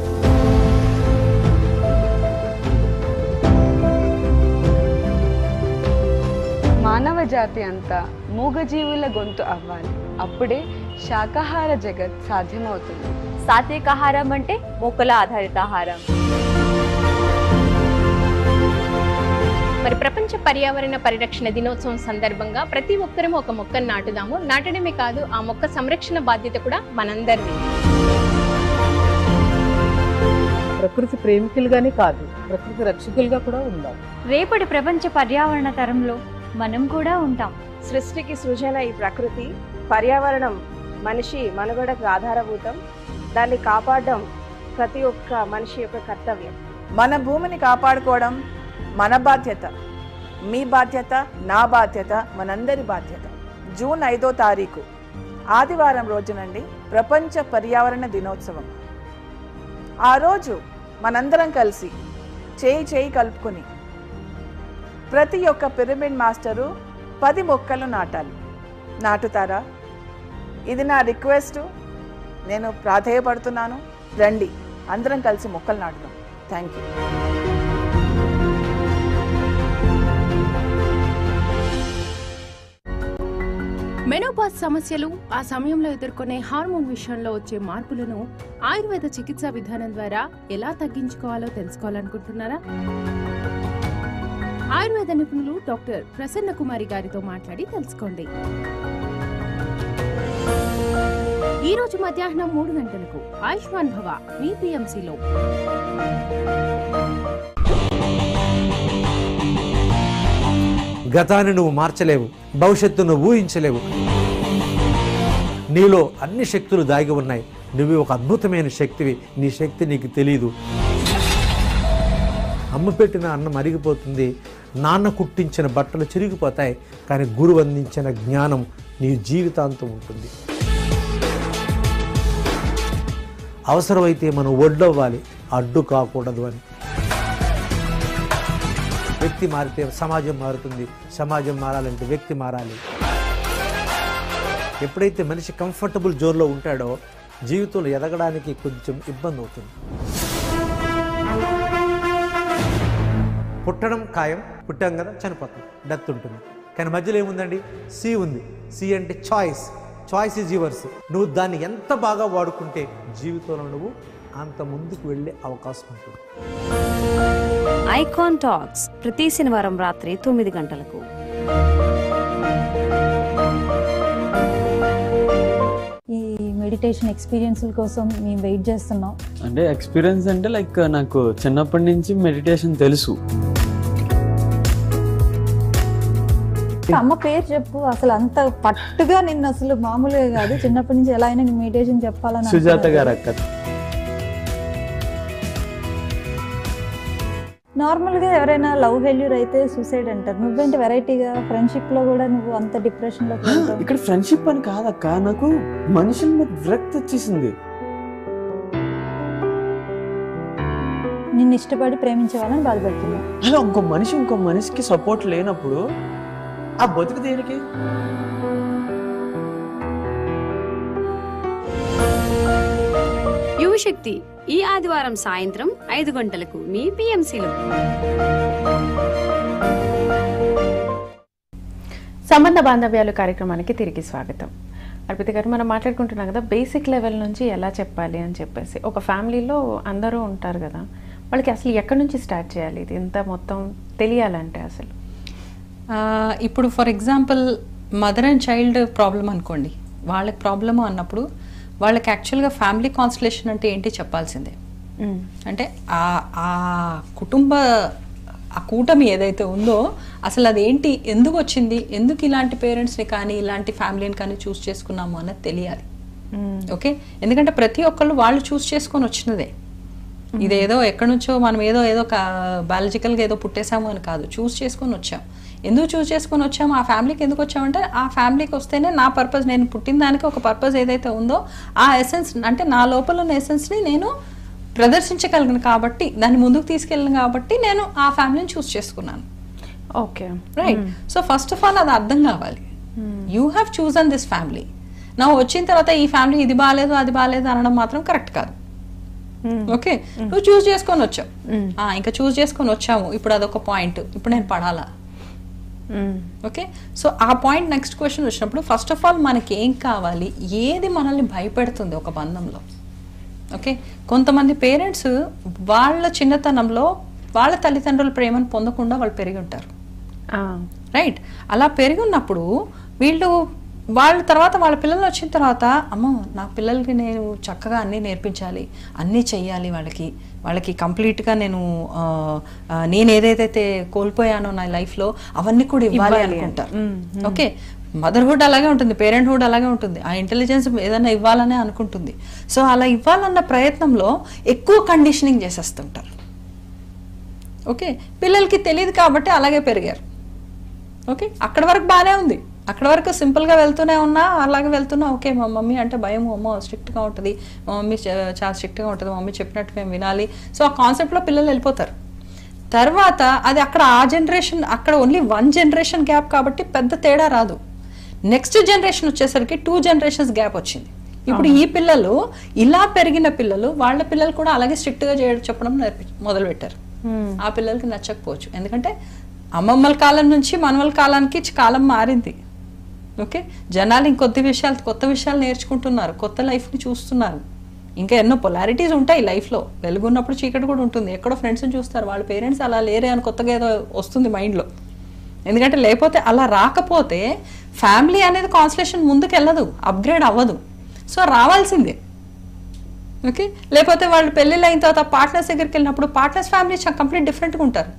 మానవ జాతి అంతా మూగజీవుల గొంతు అవ్వాలి. అప్పుడే శాకాహార జగత్ సాధ్యమవుతుంది. సాత్వికాహారం అంటే మొక్కల ఆధారిత ఆహారం. మరి ప్రపంచ పర్యావరణ పరిరక్షణ దినోత్సవం సందర్భంగా ప్రతి ఒక్కరూ ఒక మొక్కను నాటుదాము. నాటడమే కాదు, ఆ మొక్క సంరక్షణ బాధ్యత కూడా మనందరిది. ప్రకృతి ప్రేమికులుగానే కాదు, ప్రకృతి రక్షకులుగా కూడా ఉందాం. రేపటి ప్రపంచ పర్యావరణ తరంలో మనం కూడా ఉంటాం. సృష్టికి సృజన ఈ ప్రకృతి, పర్యావరణం మనిషి మనుగడకు ఆధారభూతం. దాన్ని కాపాడడం ప్రతి ఒక్క మనిషి యొక్క కర్తవ్యం. మన భూమిని కాపాడుకోవడం మన బాధ్యత, మీ బాధ్యత, నా బాధ్యత, మనందరి బాధ్యత. జూన్ 5వ తారీఖు ఆదివారం రోజునండి ప్రపంచ పర్యావరణ దినోత్సవం. ఆ రోజు మనందరం కలిసి చేయి కలుపుకొని ప్రతి ఒక్క పిరమిడ్ మాస్టరు 10 మొక్కలు నాటాలి. నాటుతారా? ఇది నా రిక్వెస్ట్. నేను ప్రాధేయపడుతున్నాను. రండి, అందరం కలిసి మొక్కలు నాటుదాం. Thank you. మెనోపాజ్ సమస్యలు, ఆ సమయంలో ఎదుర్కొనే హార్మోన్ విషయంలో వచ్చే మార్పులను ఆయుర్వేద చికిత్సా విధానం ద్వారా ఎలా తగ్గించుకోవాలో తెలుసుకోవాలనుకుంటున్నారా? ఆయుర్వేద నిపుణులు డాక్టర్ ప్రసన్న కుమారి గారితో మాట్లాడి తెలుసుకోండి. ఈ రోజు మధ్యాహ్నం 3 గంటలకు ఆయుష్మాన్ భవ మీ PMCలో. గతాన్ని నువ్వు మార్చలేవు, భవిష్యత్తును ఊహించలేవు. నీలో అన్ని శక్తులు దాగి ఉన్నాయి. నువ్వు ఒక అద్భుతమైన శక్తివి. నీ శక్తి నీకు తెలీదు. అమ్మ పెట్టిన అన్నం అరిగిపోతుంది, నాన్న కుట్టించిన బట్టలు చిరిగిపోతాయి, కానీ గురువు అందించిన జ్ఞానం నీ జీవితాంతం ఉంటుంది. అవసరమైతే మనం ఒడ్డవ్వాలి, అడ్డు కాకూడదు అని. వ్యక్తి మారితే సమాజం మారుతుంది, సమాజం మారాలంటే వ్యక్తి మారాలి. ఎప్పుడైతే మనిషి కంఫర్టబుల్ జోన్లో ఉంటాడో జీవితంలో ఎదగడానికి కొంచెం ఇబ్బంది అవుతుంది. పుట్టడం ఖాయం, పుట్టాం కదా చనిపోతాం, డెత్ ఉంటుంది. కానీ మధ్యలో ఏముందండి? సి ఉంది. సి అంటే చాయిస్. Choice is yours. నువ్వు దాన్ని ఎంత బాగా వాడుకుంటే జీవితంలో నువ్వు అంత ముందుకు వెళ్ళే అవకాశం ఉంటుంది. ఐకాన్ టాక్స్ ప్రతి శనివారం రాత్రి 9 గంటలకు. ఈ మెడిటేషన్ ఎక్స్పీరియన్స్ కోసం మేము వెయిట్ చేస్తున్నాం. అంటే ఎక్స్పీరియన్స్ అంటే లైక్ నాకు చిన్నప్పటి నుంచి మెడిటేషన్ తెలుసు. అమ్మ పేరు చెప్పు. అసలు అంత పట్టుగా నిన్ను అసలు మామూలుగా కాదు, చిన్నప్పటి నుంచి ఎలా అయినా మెడిటేషన్ చెప్పాలని. సుజాత గారు అక్క. నార్మల్గా ఎవరైనా లవ్ ఫెయిల్యూర్ అయితే సూసైడ్ అంటారు. నువ్వేంటి వెరైటీగా ఫ్రెండ్షిప్ లో కూడా నువ్వు అంత డిప్రెషన్ లో. ఇక్కడ ఫ్రెండ్షిప్ అని కాదక్క, నాకు మనుషుల మీద విరక్తి వచ్చేసింది. నిన్ను ఇష్టపడి ప్రేమించే వాళ్ళని బాధపడుతున్నా. అలా ఇంకో మనిషికి సపోర్ట్ లేనప్పుడు ఆ బతుకు దేనికి? యువశక్తి ఈ ఆదివారం సాయంత్రం 5 గంటలకు మీ PMCలో. సంబంధ బాంధవ్యాలు కార్యక్రమానికి తిరిగి స్వాగతం. అర్పిత గారు, మనం మాట్లాడుకుంటున్నాం కదా బేసిక్ లెవెల్ నుంచి ఎలా చెప్పాలి అని చెప్పేసి. ఒక ఫ్యామిలీలో అందరూ ఉంటారు కదా, వాళ్ళకి అసలు ఎక్కడి నుంచి స్టార్ట్ చేయాలి ఇది ఇంత మొత్తం తెలియాలంటే అసలు? ఇప్పుడు for example mother and child problem అనుకోండి, వాళ్ళకి ప్రాబ్లము అన్నప్పుడు వాళ్ళకి యాక్చువల్గా ఫ్యామిలీ కాన్స్టలేషన్ అంటే ఏంటి చెప్పాల్సిందే. అంటే ఆ కుటుంబ ఆ కూటమి ఏదైతే ఉందో అసలు అదేంటి, ఎందుకు వచ్చింది, ఎందుకు ఇలాంటి పేరెంట్స్ని కానీ ఇలాంటి ఫ్యామిలీని కానీ చూస్ చేసుకున్నాము అన్నది తెలియాలి. ఓకే, ఎందుకంటే ప్రతి ఒక్కళ్ళు వాళ్ళు చూస్ చేసుకొని వచ్చినదే. ఇదేదో ఎక్కడి నుంచో మనం ఏదో బయాలజికల్గా ఏదో పుట్టేసాము అని కాదు, చూస్ చేసుకొని వచ్చాం. ఎందుకు చూస్ చేసుకొని వచ్చాము, ఆ ఫ్యామిలీకి ఎందుకు వచ్చామంటే ఆ ఫ్యామిలీకి వస్తేనే నా పర్పస్, నేను పుట్టిన దానికి ఒక పర్పస్ ఏదైతే ఉందో ఆ ఎసెన్స్, అంటే నా లోపల ఉన్న ఎసెన్స్ని నేను ప్రదర్శించగలను కాబట్టి, దాన్ని ముందుకు తీసుకెళ్ళను కాబట్టి నేను ఆ ఫ్యామిలీని చూస్ చేసుకున్నాను. Okay, right. So first of all అది అర్థం కావాలి. You have chosen this family. నా వచ్చిన తర్వాత ఈ ఫ్యామిలీ ఇది బాగాలేదు అది బాగాలేదు అనడం మాత్రం కరెక్ట్ కాదు. ఓకే, నువ్వు చూస్ చేసుకొని వచ్చావు, ఇంకా చూస్ చేసుకొని వచ్చాము, ఇప్పుడు అదొక పాయింట్, ఇప్పుడు నేను పడాలా? ఓకే, సో ఆ పాయింట్ నెక్స్ట్ క్వశ్చన్ వచ్చినప్పుడు ఫస్ట్ ఆఫ్ ఆల్ మనకి ఏం కావాలి, ఏది మనల్ని భయపెడుతుంది ఒక బంధంలో. ఓకే, కొంతమంది పేరెంట్స్ వాళ్ళ చిన్నతనంలో వాళ్ళ తల్లిదండ్రుల ప్రేమను పొందకుండా వాళ్ళు పెరిగి ఉంటారు. రైట్, అలా పెరిగి ఉన్నప్పుడు వాళ్ళ తర్వాత వాళ్ళ పిల్లలు వచ్చిన తర్వాత, అమ్మో నా పిల్లలకి నేను చక్కగా అన్నీ నేర్పించాలి, అన్నీ చెయ్యాలి, వాళ్ళకి కంప్లీట్గా నేను ఏదైతే కోల్పోయానో నా లైఫ్లో అవన్నీ కూడా ఇవ్వాలి అనుకుంటారు. ఓకే, మదర్హుడ్ అలాగే ఉంటుంది, పేరెంట్హుడ్ అలాగే ఉంటుంది, ఆ ఇంటెలిజెన్స్ ఏదైనా ఇవ్వాలనే అనుకుంటుంది. సో అలా ఇవ్వాలన్న ప్రయత్నంలో ఎక్కువ కండిషనింగ్ చేసేస్తుంటారు. ఓకే, పిల్లలకి తెలియదు కాబట్టి అలాగే పెరిగారు. ఓకే, అక్కడ వరకు బాగానే ఉంది, అక్కడ వరకు సింపుల్గా వెళ్తూనే ఉన్నా, అలాగే వెళ్తున్నా. ఓకే, మా మమ్మీ అంటే భయం, అమ్మో స్ట్రిక్ట్గా ఉంటుంది, మా మమ్మీ చాలా స్ట్రిక్ట్గా ఉంటుంది, మమ్మీ చెప్పినట్టు మేము వినాలి. సో ఆ కాన్సెప్ట్లో పిల్లలు వెళ్ళిపోతారు. తర్వాత అది అక్కడ ఆ జనరేషన్, అక్కడ ఓన్లీ 1 జనరేషన్ గ్యాప్ కాబట్టి పెద్ద తేడా రాదు. నెక్స్ట్ జనరేషన్ వచ్చేసరికి 2 జనరేషన్స్ గ్యాప్ వచ్చింది. ఇప్పుడు ఈ పిల్లలు ఇలా పెరిగిన పిల్లలు వాళ్ళ పిల్లలు కూడా అలాగే స్ట్రిక్ట్గా చెప్పడం మొదలుపెట్టారు. ఆ పిల్లలకి నచ్చకపోవచ్చు, ఎందుకంటే అమ్మమ్మల కాలం నుంచి మనవల కాలానికి కాలం మారింది. ఓకే, జనాలు ఇంకొద్ది విషయాలు, కొత్త విషయాలు నేర్చుకుంటున్నారు, కొత్త లైఫ్ని చూస్తున్నారు. ఇంకా ఎన్నో పొలారిటీస్ ఉంటాయి లైఫ్లో, వెలుగున్నప్పుడు చీకటి కూడా ఉంటుంది. ఎక్కడో ఫ్రెండ్స్ని చూస్తారు, వాళ్ళ పేరెంట్స్ అలా లేరే అని కొత్తగా ఏదో వస్తుంది మైండ్లో. ఎందుకంటే లేకపోతే అలా రాకపోతే ఫ్యామిలీ అనేది కాన్స్టలేషన్ ముందుకు వెళ్ళదు, అప్గ్రేడ్ అవ్వదు. సో రావాల్సిందే. ఓకే, లేకపోతే వాళ్ళు పెళ్ళిళ్ళు అయిన తర్వాత పార్ట్నర్స్ దగ్గరికి వెళ్ళినప్పుడు పార్ట్నర్స్ ఫ్యామిలీ కంప్లీట్ డిఫరెంట్గా ఉంటారు.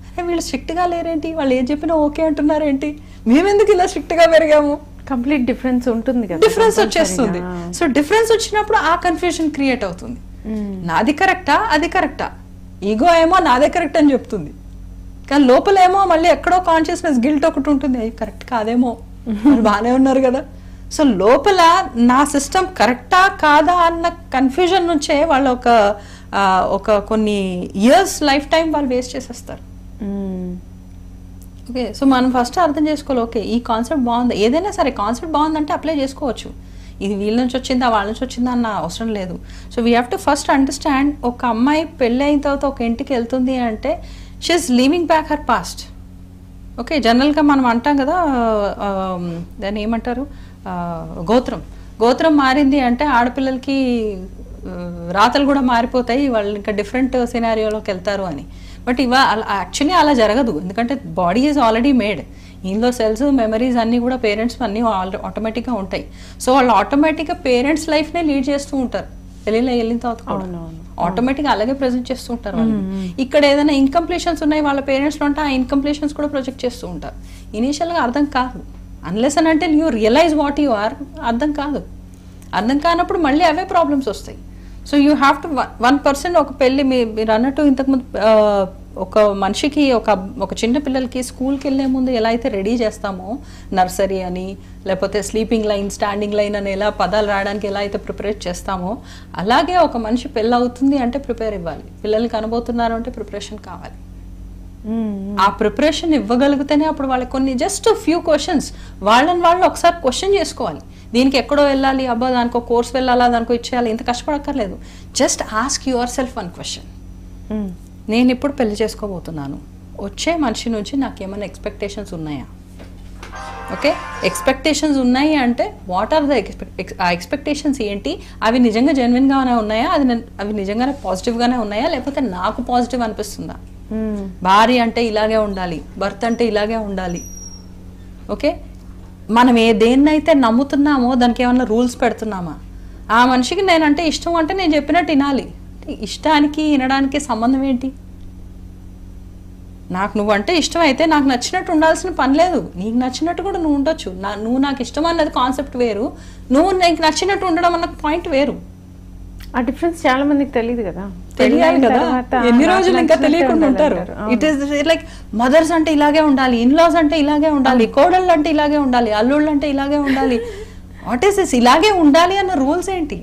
అరే వీళ్ళు స్ట్రిక్ట్గా లేరేంటి, వాళ్ళు ఏం చెప్పినా ఓకే అంటున్నారేంటి, మేమెందుకు ఇలా స్ట్రిక్ట్గా పెరిగాము, కంప్లీట్ డిఫరెన్స్ ఉంటుంది కదా, డిఫరెన్స్ వచ్చేస్తుంది. సో డిఫరెన్స్ వచ్చినప్పుడు ఆ కన్ఫ్యూజన్ క్రియేట్ అవుతుంది. నాది కరెక్టా అది కరెక్టా, ఈగో ఏమో నాదే కరెక్ట్ అని చెప్తుంది, కానీ లోపలేమో మళ్ళీ ఎక్కడో కాన్షియస్నెస్ గిల్ట్ ఒకటి ఉంటుంది, అది కరెక్ట్ కాదేమో, వాళ్ళు బాగానే ఉన్నారు కదా. సో లోపల నా సిస్టమ్ కరెక్టా కాదా అన్న కన్ఫ్యూజన్ నుంచే వాళ్ళు ఒక కొన్ని ఇయర్స్ లైఫ్ టైం వాళ్ళు వేస్ట్ చేసేస్తారు. ఓకే, సో మనం ఫస్ట్ అర్థం చేసుకోవాలి, ఓకే ఈ కాన్సెప్ట్ బాగుంది, ఏదైనా సరే కాన్సెప్ట్ బాగుందంటే అప్లై చేసుకోవచ్చు. ఇది వీళ్ళ నుంచి వచ్చిందా వాళ్ళ నుంచి వచ్చిందా అన్న అవసరం లేదు. So we have to first understand, ఒక అమ్మాయి పెళ్ళి అయిన తర్వాత ఒక ఇంటికి వెళ్తుంది అంటే she is leaving back her past. Okay, జనరల్గా మనం అంటాం కదా, దాన్ని ఏమంటారు, గోత్రం మారింది అంటే ఆడపిల్లలకి రాతలు కూడా మారిపోతాయి, వాళ్ళు ఇంకా డిఫరెంట్ సినారియోలోకి వెళ్తారు అని. బట్ యాక్చువల్లీ అలా జరగదు, ఎందుకంటే బాడీ ఈజ్ ఆల్రెడీ మేడ్, ఇందులో సెల్స్ మెమరీస్ అన్నీ కూడా పేరెంట్స్ అన్నీ ఆటోమేటిక్గా ఉంటాయి. సో వాళ్ళు ఆటోమేటిక్గా పేరెంట్స్ లైఫ్నే లీడ్ చేస్తూ ఉంటారు, వెళ్ళిన తర్వాత ఆటోమేటిక్గా అలాగే ప్రజెంట్ చేస్తూ ఉంటారు వాళ్ళు. ఇక్కడ ఏదైనా ఇన్కంప్లీషన్స్ ఉన్నాయి వాళ్ళ పేరెంట్స్లో ఉంటే ఆ ఇన్కంప్లీషన్స్ కూడా ప్రొజెక్ట్ చేస్తూ ఉంటారు. ఇనీషియల్గా అర్థం కాదు, అన్లెస్ అని అంటే you realise what you are, అర్థం కాదు. అర్థం కానప్పుడు మళ్ళీ అవే ప్రాబ్లమ్స్ వస్తాయి. సో యూ హ్యావ్ టు 1% ఒక పెళ్ళి మీరు అన్నట్టు ఇంతకుముందు ఒక మనిషికి ఒక చిన్న పిల్లలకి స్కూల్కి వెళ్ళే ముందు ఎలా అయితే రెడీ చేస్తామో, నర్సరీ అని లేకపోతే స్లీపింగ్ లైన్, స్టాండింగ్ లైన్ అని ఎలా పదాలు రాయడానికి ఎలా అయితే ప్రిపేర్ చేస్తామో, అలాగే ఒక మనిషి పెళ్ళి అవుతుంది అంటే ప్రిపేర్ ఇవ్వాలి. పిల్లలకి అనుభూతున్నారు అంటే ప్రిపరేషన్ కావాలి. ఆ ప్రిపరేషన్ ఇవ్వగలిగితేనే అప్పుడు వాళ్ళకి కొన్ని జస్ట్ ఫ్యూ క్వశ్చన్స్ వాళ్ళని వాళ్ళు ఒకసారి క్వశ్చన్ చేసుకోవాలి. దీనికి ఎక్కడో వెళ్ళాలి, అబ్బా దానికో కోర్స్ వెళ్ళాలా, దానికో ఇచ్చేయాలి, ఇంత కష్టపడక్కర్లేదు. Just ask yourself 1 question. నేను ఇప్పుడు పెళ్లి చేసుకోబోతున్నాను, వచ్చే మనిషి నుంచి నాకేమైనా ఎక్స్పెక్టేషన్స్ ఉన్నాయా? ఓకే, ఎక్స్పెక్టేషన్స్ ఉన్నాయి అంటే వాట్ ఆర్ ద ఆ ఎక్స్పెక్టేషన్స్ ఏంటి, అవి నిజంగా జెన్యున్గానే ఉన్నాయా, అవి నిజంగానే పాజిటివ్గానే ఉన్నాయా, లేకపోతే నాకు పాజిటివ్ అనిపిస్తుందా. భార్య అంటే ఇలాగే ఉండాలి, భర్త అంటే ఇలాగే ఉండాలి. ఓకే, మనం దేన్నైతే నమ్ముతున్నామో దానికి ఏమన్నా రూల్స్ పెడుతున్నామా. ఆ మనిషికి నేనంటే ఇష్టం అంటే నేను చెప్పినట్టు వినాలి. ఇష్టానికి వినడానికి సంబంధం ఏంటి. నాకు నువ్వంటే ఇష్టం అయితే నాకు నచ్చినట్టు ఉండాల్సిన పని లేదు, నీకు నచ్చినట్టు కూడా నువ్వు ఉండొచ్చు. నువ్వు నాకు ఇష్టం అన్నది కాన్సెప్ట్ వేరు, నువ్వు నీకు నచ్చినట్టు ఉండడం అన్న పాయింట్ వేరు. ఆ డిఫరెన్స్ చాలా మందికి తెలియదు కదా. తెలియాలి కదా, ఎన్ని రోజులు ఇంకా తెలియకుండా ఉంటారు. ఇట్ ఈస్ లైక్ మదర్స్ అంటే ఇలాగే ఉండాలి, ఇన్లాస్ అంటే ఇలాగే ఉండాలి, కోడళ్ళు అంటే ఇలాగే ఉండాలి, అల్లుళ్ళు అంటే ఇలాగే ఉండాలి. వాట్ ఈస్ దిస్ ఇలాగే ఉండాలి అన్న రూల్స్ ఏంటి.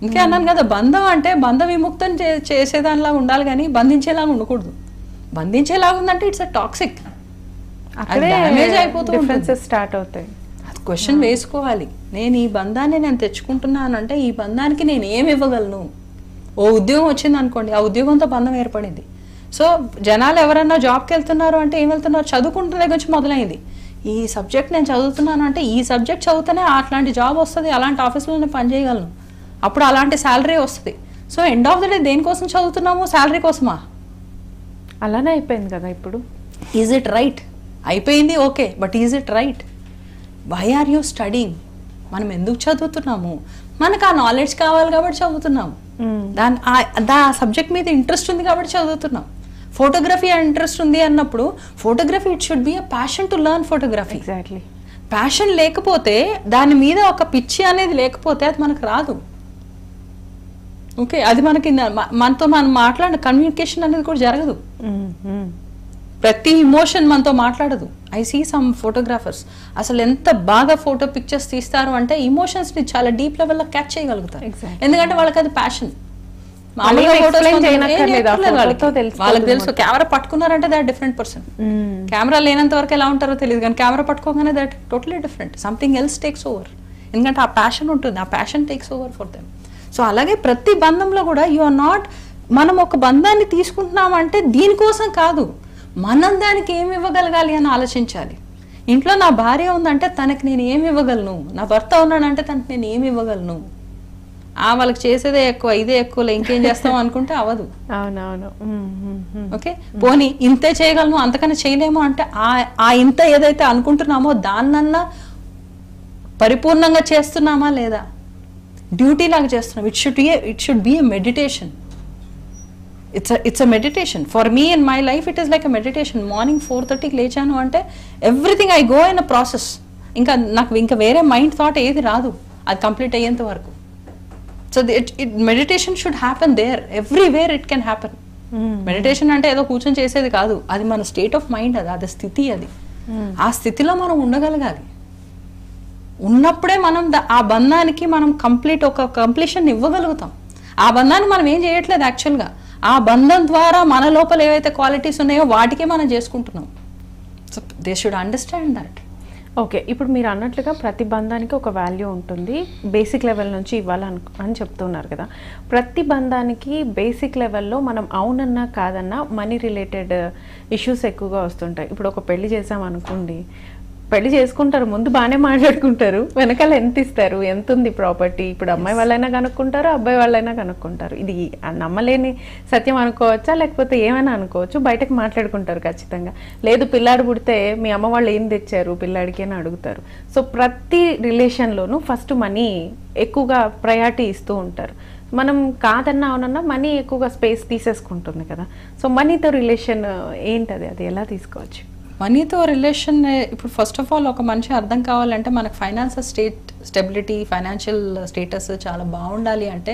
ఇంకే అన్నాను కదా, బంధం అంటే బంధ విముక్తం చేసేదానిలాగా ఉండాలి కానీ బంధించేలాగా ఉండకూడదు. బంధించేలాగా ఉందంటే ఇట్స్ అ టాక్సిక్, డ్యామేజ్ అయిపోతుంది, స్టార్ట్ అవుతాయి. క్వశ్చన్ వేసుకోవాలి, నేను ఈ బంధాన్ని నేను తెచ్చుకుంటున్నాను అంటే ఈ బంధానికి నేను ఏమి ఇవ్వగలను. ఓ ఉద్యోగం వచ్చింది అనుకోండి, ఆ ఉద్యోగంతో బంధం ఏర్పడింది. సో జనాలు ఎవరన్నా జాబ్కి వెళ్తున్నారు అంటే ఏం వెళ్తున్నారు, చదువుకుంటున్న దగ్గర నుంచి మొదలైంది. ఈ సబ్జెక్ట్ నేను చదువుతున్నాను అంటే ఈ సబ్జెక్ట్ చదివితేనే అట్లాంటి జాబ్ వస్తుంది, అలాంటి ఆఫీస్లో నేను పని చేయగలను, అప్పుడు అలాంటి శాలరీ వస్తుంది. So end of the day దేనికోసం చదువుతున్నాము, శాలరీ కోసమా. అలానే అయిపోయింది కదా ఇప్పుడు. ఈజ్ ఇట్ రైట్ అయిపోయింది, okay, but is it right. Why are you studying, మనం ఎందుకు చదువుతున్నాము, మనకు ఆ నాలెడ్జ్ కావాలి కాబట్టి చదువుతున్నాము, ఆ సబ్జెక్ట్ మీద ఇంట్రెస్ట్ ఉంది కాబట్టి చదువుతున్నాం. ఫోటోగ్రఫీ ఇంట్రెస్ట్ ఉంది అన్నప్పుడు photography it should be a passion to learn photography. Exactly. Passion లేకపోతే, దాని మీద ఒక పిచ్చి అనేది లేకపోతే అది మనకు రాదు. ఓకే, అది మనకి మనతో మనం మాట్లాడిన కమ్యూనికేషన్ అనేది కూడా జరగదు. ప్రతి ఇమోషన్ మనతో మాట్లాడదు. ఐ సీ సమ్ ఫోటోగ్రాఫర్స్ అసలు ఎంత బాగా ఫోటో పిక్చర్స్ తీస్తారు అంటే ఇమోషన్స్ ని చాలా డీప్ లెవెల్లో క్యాచ్ చేయగలుగుతారు. ఎందుకంటే వాళ్ళకి అది ప్యాషన్. వాళ్ళకి తెలుసు కెమెరా పట్టుకున్నారంటే they are different person. Camera లేనంత వరకు ఎలా ఉంటారో తెలియదు, కానీ కెమెరా పట్టుకోగానే they are totally different. Something else takes over. ఎందుకంటే ఆ ప్యాషన్ ఉంటుంది, ఆ passion takes over for them. So అలాగే ప్రతి బంధంలో కూడా యు ఆర్ నాట్, మనం ఒక బంధాన్ని తీసుకుంటున్నామంటే దీనికోసం కాదు, మనం దానికి ఏమి ఇవ్వగలగాలి అని ఆలోచించాలి. ఇంట్లో నా భార్య ఉందంటే తనకి నేను ఏమి ఇవ్వగలను, నా భర్త ఉన్నాడంటే తనకి నేను ఏమి ఇవ్వగలను. వాళ్ళకి చేసేదే ఎక్కువ, ఇదే ఎక్కువ, ఇంకేం చేస్తాం అనుకుంటే అవ్వదు. అవునవును. ఓకే, పోనీ ఇంతే చేయగలను అంతకన్నా చేయలేము అంటే ఆ ఇంత ఏదైతే అనుకుంటున్నామో దాన్నన్నా పరిపూర్ణంగా చేస్తున్నామా లేదా, డ్యూటీ లాగా చేస్తున్నాం. It should be a meditation. It's a meditation. For me in my life it is like a meditation. Morning 4:30 లేచాను అంటే everything I go in a process. ఇంకా వేరే మైండ్ థాట్ ఏది రాదు అది కంప్లీట్ అయ్యేంత వరకు. So meditation should happen there. Everywhere it can happen. Meditation అంటే ఏదో కూర్చొని చేసేది కాదు, అది మన స్టేట్ ఆఫ్ మైండ్, అది స్థితి. అది ఆ స్థితిలో మనం ఉండగలగాలి. ఉన్నప్పుడే మనం ఆ బంధానికి మనం ఒక కంప్లీషన్ ఇవ్వగలుగుతాం. ఆ బంధాన్ని మనం ఏం చేయట్లేదు యాక్చువల్గా. ఆ బంధం ద్వారా మన లోపల ఏవైతే క్వాలిటీస్ ఉన్నాయో వాటికే మనం చేసుకుంటున్నాం. So they should understand that. Okay, ఇప్పుడు మీరు అన్నట్లుగా ప్రతి బంధానికి ఒక వాల్యూ ఉంటుంది, బేసిక్ లెవెల్ నుంచి ఇవ్వాలని చెప్తున్నారు కదా. ప్రతి బంధానికి బేసిక్ లెవెల్లో మనం అవునన్నా కాదన్నా మనీ రిలేటెడ్ ఇష్యూస్ ఎక్కువగా వస్తుంటాయి. ఇప్పుడు ఒక పెళ్లి చేసాం అనుకోండి, పెళ్లి చేసుకుంటారు, ముందు బాగానే మాట్లాడుకుంటారు, వెనకాల ఎంత ఇస్తారు, ఎంత ఉంది ప్రాపర్టీ, ఇప్పుడు అమ్మాయి వాళ్ళైనా కనుక్కుంటారు, అబ్బాయి వాళ్ళైనా కనుక్కుంటారు. ఇది నమ్మలేని సత్యం అనుకోవచ్చా, లేకపోతే ఏమైనా అనుకోవచ్చు, బయటకు మాట్లాడుకుంటారు ఖచ్చితంగా. లేదు పిల్లాడు పుడితే మీ అమ్మ వాళ్ళు ఏం తెచ్చారు పిల్లాడికి అని అడుగుతారు. సో ప్రతి రిలేషన్లోనూ ఫస్ట్ మనీ ఎక్కువగా ప్రయారిటీ ఇస్తూ ఉంటారు. మనం కాదన్నా అవునన్నా మనీ ఎక్కువగా స్పేస్ తీసేసుకుంటుంది కదా. సో మనీతో రిలేషన్ ఏంటది, అది ఎలా తీసుకోవచ్చు? మనీతో రిలేషన్ ఇప్పుడు ఫస్ట్ ఆఫ్ ఆల్ ఒక మనిషి అర్థం కావాలంటే మనకు ఫైనాన్షియల్ స్టెబిలిటీ, ఫైనాన్షియల్ స్టేటస్ చాలా బాగుండాలి అంటే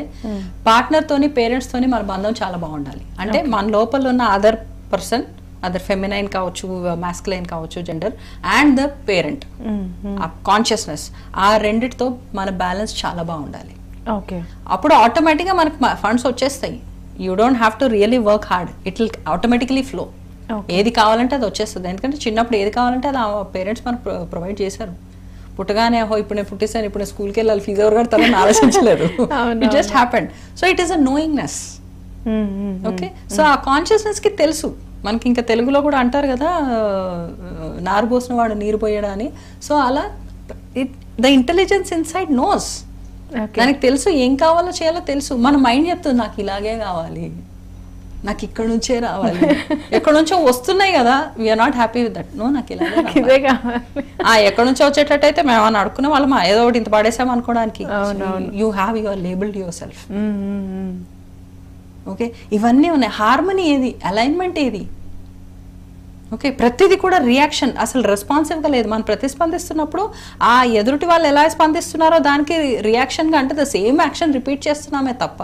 పార్ట్నర్తోని, పేరెంట్స్తోని మన బంధం చాలా బాగుండాలి. అంటే మన లోపల ఉన్న అదర్ పర్సన్, అదర్ ఫెమినైన్ కావచ్చు, మాస్కులైన్ కావచ్చు, జెండర్, అండ్ ద పేరెంట్, ఆ కాన్షియస్నెస్, ఆ రెండిటితో మన బ్యాలెన్స్ చాలా బాగుండాలి. ఓకే, అప్పుడు ఆటోమేటిక్గా మనకు ఫండ్స్ వచ్చేస్తాయి. You don't have to really work hard, it will automatically flow. ఏది కావాలంటే అది వచ్చేస్తుంది. ఎందుకంటే చిన్నప్పుడు ఏది కావాలంటే అది పేరెంట్స్ మనకు ప్రొవైడ్ చేశారు. పుట్టగానే ఇప్పుడు నేను పుట్టేసాను, ఇప్పుడు నేను స్కూల్కి వెళ్ళాలి, ఫీజు ఎవరు కడతారని ఆలోచించలేదు. It just happened. So it is a knowingness. Okay, so ఆ కాన్షియస్నెస్ కి తెలుసు మనకి ఇంకా తెలుగులో కూడా అంటారు కదా, నారు పోసిన వాడు నీరు పోయడా అని. సో అలా ద ఇంటెలిజెన్స్ ఇన్సైడ్ నోస్, దానికి తెలుసు ఏం కావాలో చేయాలో తెలుసు. మన మైండ్ చెప్తుంది నాకు ఇలాగే కావాలి, నాకు ఇక్కడ నుంచే రావాలి, ఎక్కడ నుంచో వస్తున్నాయి కదా, we're not happy with that. No, నాకు ఇలాగే కావాలి. ఎక్కడ నుంచో వచ్చేటట్టయితే మేము అని అడుక్కునే వాళ్ళం, ఏదో ఒకటి ఇంత పడేసాం అనుకోవడానికి. You have your labelled your self. Okay, ఇవన్నీ ఉన్నాయి. హార్మనీ ఏది, అలైన్మెంట్ ఏది? ఓకే, ప్రతిదీ కూడా రియాక్షన్, అసలు రెస్పాన్సివ్గా లేదు. మనం ప్రతిస్పందిస్తున్నప్పుడు ఆ ఎదుటి వాళ్ళు ఎలా స్పందిస్తున్నారో దానికి రియాక్షన్గా, అంటే ద సేమ్ యాక్షన్ రిపీట్ చేస్తున్నామే తప్ప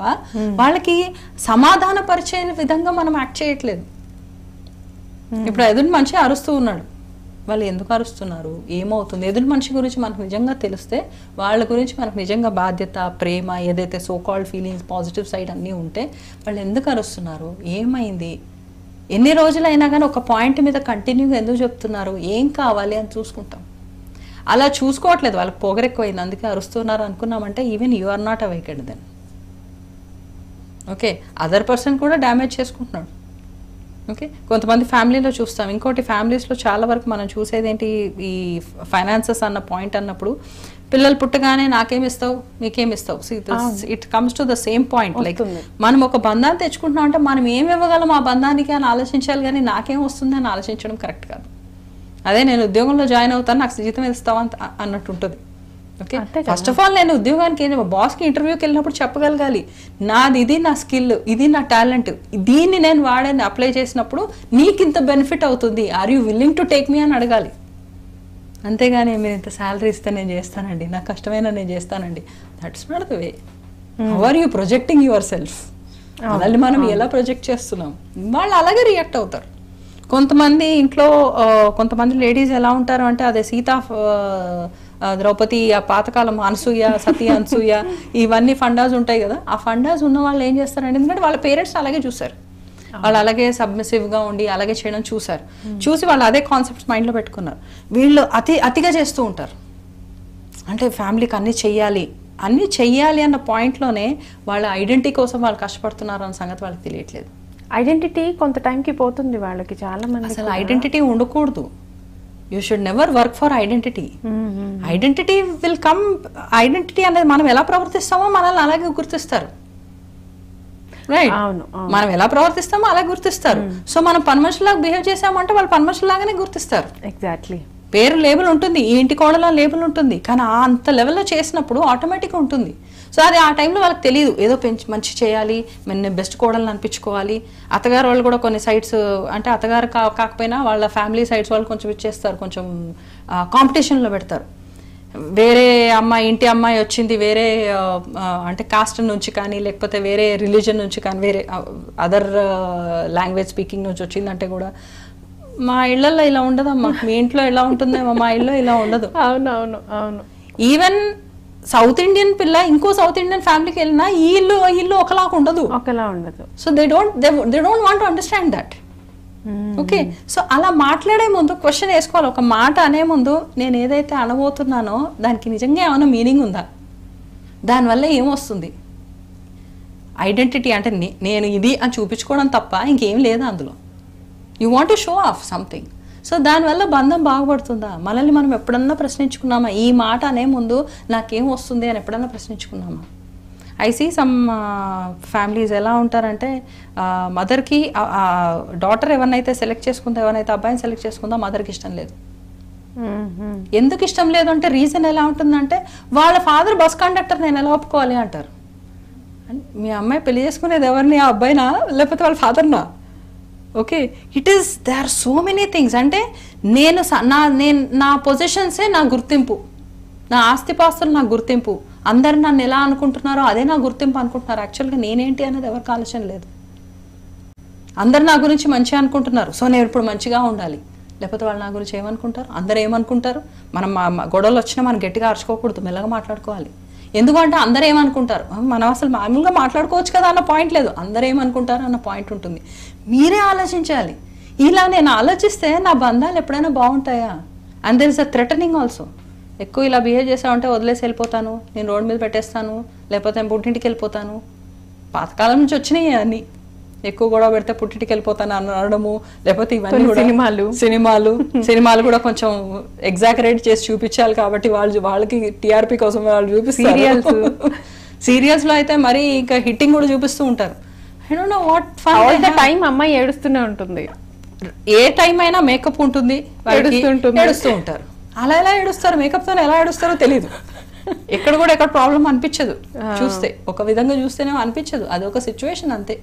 వాళ్ళకి సమాధాన పరిచే విధంగా మనం యాక్ట్ చేయట్లేదు. ఇప్పుడు ఎదుటి మనిషి అరుస్తూ ఉన్నాడు, వాళ్ళు ఎందుకు అరుస్తున్నారు, ఏమవుతుంది? ఎదుటి మనిషి గురించి మనకు నిజంగా తెలిస్తే, వాళ్ళ గురించి మనకు నిజంగా బాధ్యత, ప్రేమ, ఏదైతే so called feelings, positive side అన్నీ ఉంటే వాళ్ళు ఎందుకు అరుస్తున్నారు, ఏమైంది, ఎన్ని రోజులైనా కానీ ఒక పాయింట్ మీద కంటిన్యూగా ఎందుకు చెప్తున్నారు, ఏం కావాలి అని చూసుకుంటాం. అలా చూసుకోవట్లేదు, వాళ్ళకి పొగరెక్కువైంది అందుకే అరుస్తున్నారు అనుకున్నామంటే even you are not awaked then. Okay, other person కూడా డ్యామేజ్ చేసుకుంటున్నాడు. ఓకే, కొంతమంది ఫ్యామిలీలో చూస్తాం. ఇంకోటి, ఫ్యామిలీస్లో చాలా వరకు మనం చూసేది ఏంటి, ఈ ఫైనాన్సెస్ అన్న పాయింట్ అన్నప్పుడు పిల్లలు పుట్టగానే నాకేమిస్తావు, నీకేమిస్తావు, it comes to the same point. Like మనం ఒక బంధాన్ని తెచ్చుకుంటున్నాం అంటే మనం ఏమి ఇవ్వగలం ఆ బంధానికి అని ఆలోచించాలి, కానీ నాకేం వస్తుంది అని ఆలోచించడం కరెక్ట్ కాదు. అదే నేను ఉద్యోగంలో జాయిన్ అవుతాను, నాకు జీతం ఇస్తావు అన్నట్టు ఉంటుంది. ఓకే, ఫస్ట్ ఆఫ్ ఆల్ నేను ఉద్యోగానికి బాస్కి ఇంటర్వ్యూకి వెళ్ళినప్పుడు చెప్పగలగాలి, నాది ఇది, నా స్కిల్ ఇది, నా టాలెంట్, దీన్ని నేను వాడని అప్లై చేసినప్పుడు నీకు ఇంత బెనిఫిట్ అవుతుంది, are you willing to take me అని అడగాలి. అంతేగాని మీరు ఇంత శాలరీ ఇస్తే నేను చేస్తానండి, నాకు కష్టమైన నేను చేస్తానండి, that's not the way. How are you projecting yourself? మనల్ని మనం ఎలా ప్రొజెక్ట్ చేస్తున్నాం, వాళ్ళు అలాగే రియాక్ట్ అవుతారు. కొంతమంది ఇంట్లో కొంతమంది లేడీస్ ఎలా ఉంటారు అంటే, అదే సీతా ద్రౌపది, ఆ పాతకాలం అనసూయ, సతీ అనసూయ, ఇవన్నీ ఫండాస్ ఉంటాయి కదా, ఆ ఫండాస్ ఉన్న వాళ్ళు ఏం చేస్తారంటే, ఎందుకంటే వాళ్ళ పేరెంట్స్ అలాగే చూసారు, వాళ్ళు అలాగే సబ్మిసివ్గా ఉండి అలాగే చేయడం చూసారు, చూసి వాళ్ళు అదే కాన్సెప్ట్స్ మైండ్లో పెట్టుకున్నారు. వీళ్ళు అతిగా చేస్తూ ఉంటారు, అంటే ఫ్యామిలీకి అన్నీ చెయ్యాలి అన్న పాయింట్లోనే వాళ్ళ ఐడెంటిటీ కోసం వాళ్ళు కష్టపడుతున్నారు అన్న సంగతి వాళ్ళకి తెలియట్లేదు. ఐడెంటిటీ కొంత టైంకి పోతుంది వాళ్ళకి, చాలా మంది. అసలు ఐడెంటిటీ ఉండకూడదు. You should never work for identity. Identity will come. Identity అనేది మనం ఎలా ప్రవర్తిస్తామో మనల్ని అలాగే గుర్తిస్తారు. రైట్, మనం ఎలా ప్రవర్తిస్తామో అలా గుర్తిస్తారు. సో మనం పని మనుషులాగా బిహేవ్ చేసామంటే వాళ్ళు పని మనుషులాగానే గుర్తిస్తారు. ఎగ్జాక్ట్లీ. పేరు లేబుల్ ఉంటుంది, ఈ ఇంటి కోడలో లేబుల్ ఉంటుంది, కానీ అంత లెవెల్లో చేసినప్పుడు ఆటోమేటిక్గా ఉంటుంది. సో అది ఆ టైంలో వాళ్ళకి తెలియదు, ఏదో మంచి చేయాలి, నేను బెస్ట్ కోడల్ని అనిపించుకోవాలి. అత్తగారు వాళ్ళు కూడా కొన్ని సైడ్స్, అంటే అత్తగారు కాకపోయినా వాళ్ళ ఫ్యామిలీ సైడ్స్ వాళ్ళు కొంచెం ఇచ్చేస్తారు, కొంచెం కాంపిటీషన్లో పెడతారు. వేరే అమ్మాయి, ఇంటి అమ్మాయి వచ్చింది వేరే అంటే కాస్ట్ నుంచి కానీ, లేకపోతే వేరే రిలీజన్ నుంచి కానీ, వేరే అదర్ లాంగ్వేజ్ స్పీకింగ్ నుంచి వచ్చిందంటే కూడా, మా ఇళ్లలో ఇలా ఉండదమ్మా, మీ ఇంట్లో ఎలా ఉంటుందేమో, మా ఇళ్ళలో ఇలా ఉండదు. అవును. ఈవెన్ సౌత్ ఇండియన్ పిల్ల ఇంకో సౌత్ ఇండియన్ ఫ్యామిలీకి వెళ్ళినా ఈ ఇల్లు ఒకలా ఉండదు. So they don't want to understand that. Okay, so అలా మాట్లాడే ముందు క్వశ్చన్ వేసుకోవాలి. ఒక మాట అనే ముందు నేను ఏదైతే అనబోతున్నానో దానికి నిజంగా ఏమైనా మీనింగ్ ఉందా, దానివల్ల ఏమొస్తుంది? ఐడెంటిటీ అంటే నేను ఇది అని చూపించుకోవడం తప్ప ఇంకేం లేదా అందులో. You want to show off something. So దానివల్ల బంధం బాగుపడుతుందా? మనల్ని మనం ఎప్పుడన్నా ప్రశ్నించుకున్నామా, ఈ మాట అనే ముందు నాకేం వస్తుంది అని ఎప్పుడన్నా ప్రశ్నించుకున్నామా? ఐ సీ సమ్ ఫ్యామిలీస్ ఎలా ఉంటారంటే, మదర్కి డాటర్ ఎవరినైతే సెలెక్ట్ చేసుకుందో, ఎవరినైతే అబ్బాయిని సెలెక్ట్ చేసుకుందో మదర్కి ఇష్టం లేదు. ఎందుకు ఇష్టం లేదు అంటే రీజన్ ఎలా ఉంటుందంటే, వాళ్ళ ఫాదర్ బస్ కండక్టర్, నేను ఎలా ఒప్పుకోవాలి అంటారు. మీ అమ్మాయి పెళ్లి చేసుకునేది ఎవరిని, ఆ అబ్బాయినా లేకపోతే వాళ్ళ ఫాదర్నా? Okay, it is they are so many things. అంటే నేను నా పొజిషన్సే నా గుర్తింపు, నా ఆస్తిపాస్తులు నా గుర్తింపు, అందరు నన్ను ఎలా అనుకుంటున్నారో అదే నా గుర్తింపు అనుకుంటున్నారు. యాక్చువల్గా నేనేంటి అనేది ఎవరికి ఆలోచన లేదు. అందరు నా గురించి మంచిగా అనుకుంటున్నారు, సో నేను ఇప్పుడు మంచిగా ఉండాలి. లేకపోతే వాళ్ళు నా గురించి ఏమనుకుంటారు, అందరు ఏమనుకుంటారు. మనం గొడవలు వచ్చినా మనం గట్టిగా అరుచుకోకూడదు, మెల్లగా మాట్లాడుకోవాలి. ఎందుకంటే అందరూ ఏమనుకుంటారు, మనం అసలు మామూలుగా మాట్లాడుకోవచ్చు కదా అన్న పాయింట్ లేదు, అందరూ ఏమనుకుంటారు అన్న పాయింట్ ఉంటుంది. మీరే ఆలోచించాలి. ఇలా నేను ఆలోచిస్తే నా బంధాలు ఎప్పుడైనా బాగుంటాయా? And there is a threatening also. ఎక్కువ ఇలా బిహేవ్ చేసామంటే వదిలేసి వెళ్ళిపోతాను, నేను రోడ్ మీద పెట్టేస్తాను, లేకపోతే నేను పుట్టింటికి వెళ్ళిపోతాను. పాతకాలం నుంచి వచ్చినాయి అన్నీ. ఎక్కువ గొడవ పెడితే పుట్టింటికి వెళ్ళిపోతాను అనడము, లేకపోతే ఇవన్నీ కొన్ని కూడా సినిమాలు కూడా కొంచెం ఎగ్జాగరేట్ చేసి చూపించాలి కాబట్టి వాళ్ళకి టీఆర్పీ కోసం వాళ్ళు చూపిస్తారు. సీరియల్స్ లో అయితే మరి ఇంకా హిట్టింగ్ కూడా చూపిస్తూ ఉంటారు. I don't know what all the time అమ్మాయి ఏడుస్తూనే ఉంటుంది. ఏ టైం అయినా మేకప్ ఉంటుంది, ఏడుస్తూ ఉంటారు. అలా ఎలా ఏడుస్తారు, మేకప్ తో ఎలా ఏడుస్తారో తెలీదు. ఎక్కడ కూడా ఎక్కడ ప్రాబ్లం అనిపించదు చూస్తే, ఒక విధంగా చూస్తేనే అనిపించదు, అదొక సిచ్యువేషన్ అంతే.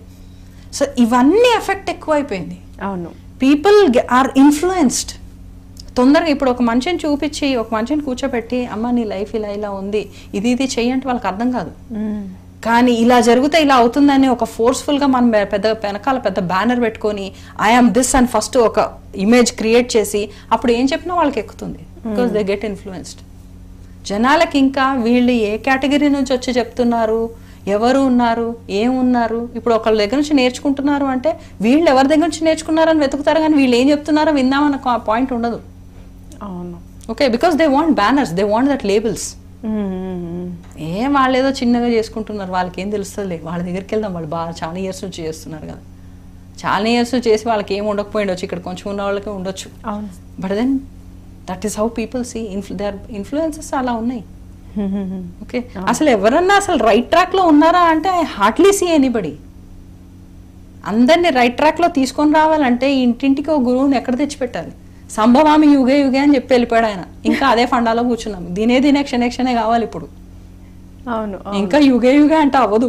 సో ఇవన్నీ ఎఫెక్ట్ ఎక్కువైపోయింది. అవును, పీపుల్ ఆర్ ఇన్ఫ్లుయెన్స్డ్ తొందరగా. ఇప్పుడు ఒక మనిషిని చూపించి ఒక మనిషిని కూర్చోబెట్టి అమ్మ నీ లైఫ్ ఇలా ఇలా ఉంది, ఇది చేయంటే వాళ్ళకి అర్థం కాదు. కానీ ఇలా జరిగితే ఇలా అవుతుందని ఒక ఫోర్స్ఫుల్గా మనం వెనకాల పెద్ద బ్యానర్ పెట్టుకొని ఐఆమ్ దిస్ అని ఫస్ట్ ఒక ఇమేజ్ క్రియేట్ చేసి అప్పుడు ఏం చెప్పినా వాళ్ళకి ఎక్కుతుంది. Because they get influenced. జనాలకి ఇంకా వీళ్ళు ఏ కేటగిరీ నుంచి వచ్చి చెప్తున్నారు, ఎవరు ఉన్నారు, ఏమున్నారు, ఇప్పుడు ఒకళ్ళ దగ్గర నుంచి నేర్చుకుంటున్నారు అంటే వీళ్ళు ఎవరి దగ్గర నుంచి నేర్చుకున్నారని వెతుకుతారు, కానీ వీళ్ళు ఏం చెప్తున్నారో విందామన్న పాయింట్ ఉండదు. అవును, okay, because they want banners, they want that labels. ఏం వాళ్ళు ఏదో చిన్నగా చేసుకుంటున్నారు, వాళ్ళకి ఏం తెలుస్తుంది, వాళ్ళ దగ్గరికి వెళ్దాం, వాళ్ళు బాగా చాలా ఇయర్స్ నుంచి చేస్తున్నారు కదా, చాలా ఇయర్స్ నుంచి చేసి వాళ్ళకి ఏం ఉండకపోయిండొచ్చు, ఇక్కడ కొంచెం ఉన్న వాళ్ళకి ఉండొచ్చు. But then that is how people see their influences అలా ఉన్నాయి. ఓకే, అసలు ఎవరన్నా అసలు రైట్ ట్రాక్ లో ఉన్నారా అంటే ఐ హార్డ్లీ సీ ఎనీబడి. అందరినీ రైట్ ట్రాక్ లో తీసుకొని రావాలంటే ఇంటింటికి ఒక గురువుని ఎక్కడ తెచ్చిపెట్టాలి? సంభవామి యుగే యుగే అని చెప్పి వెళ్ళిపోయాడు ఆయన. ఇంకా అదే ఫండాలో కూర్చున్నాము, దీనే క్షణే కావాలి ఇప్పుడు. అవును, ఇంకా యుగే యుగే అంటే అవ్వదు.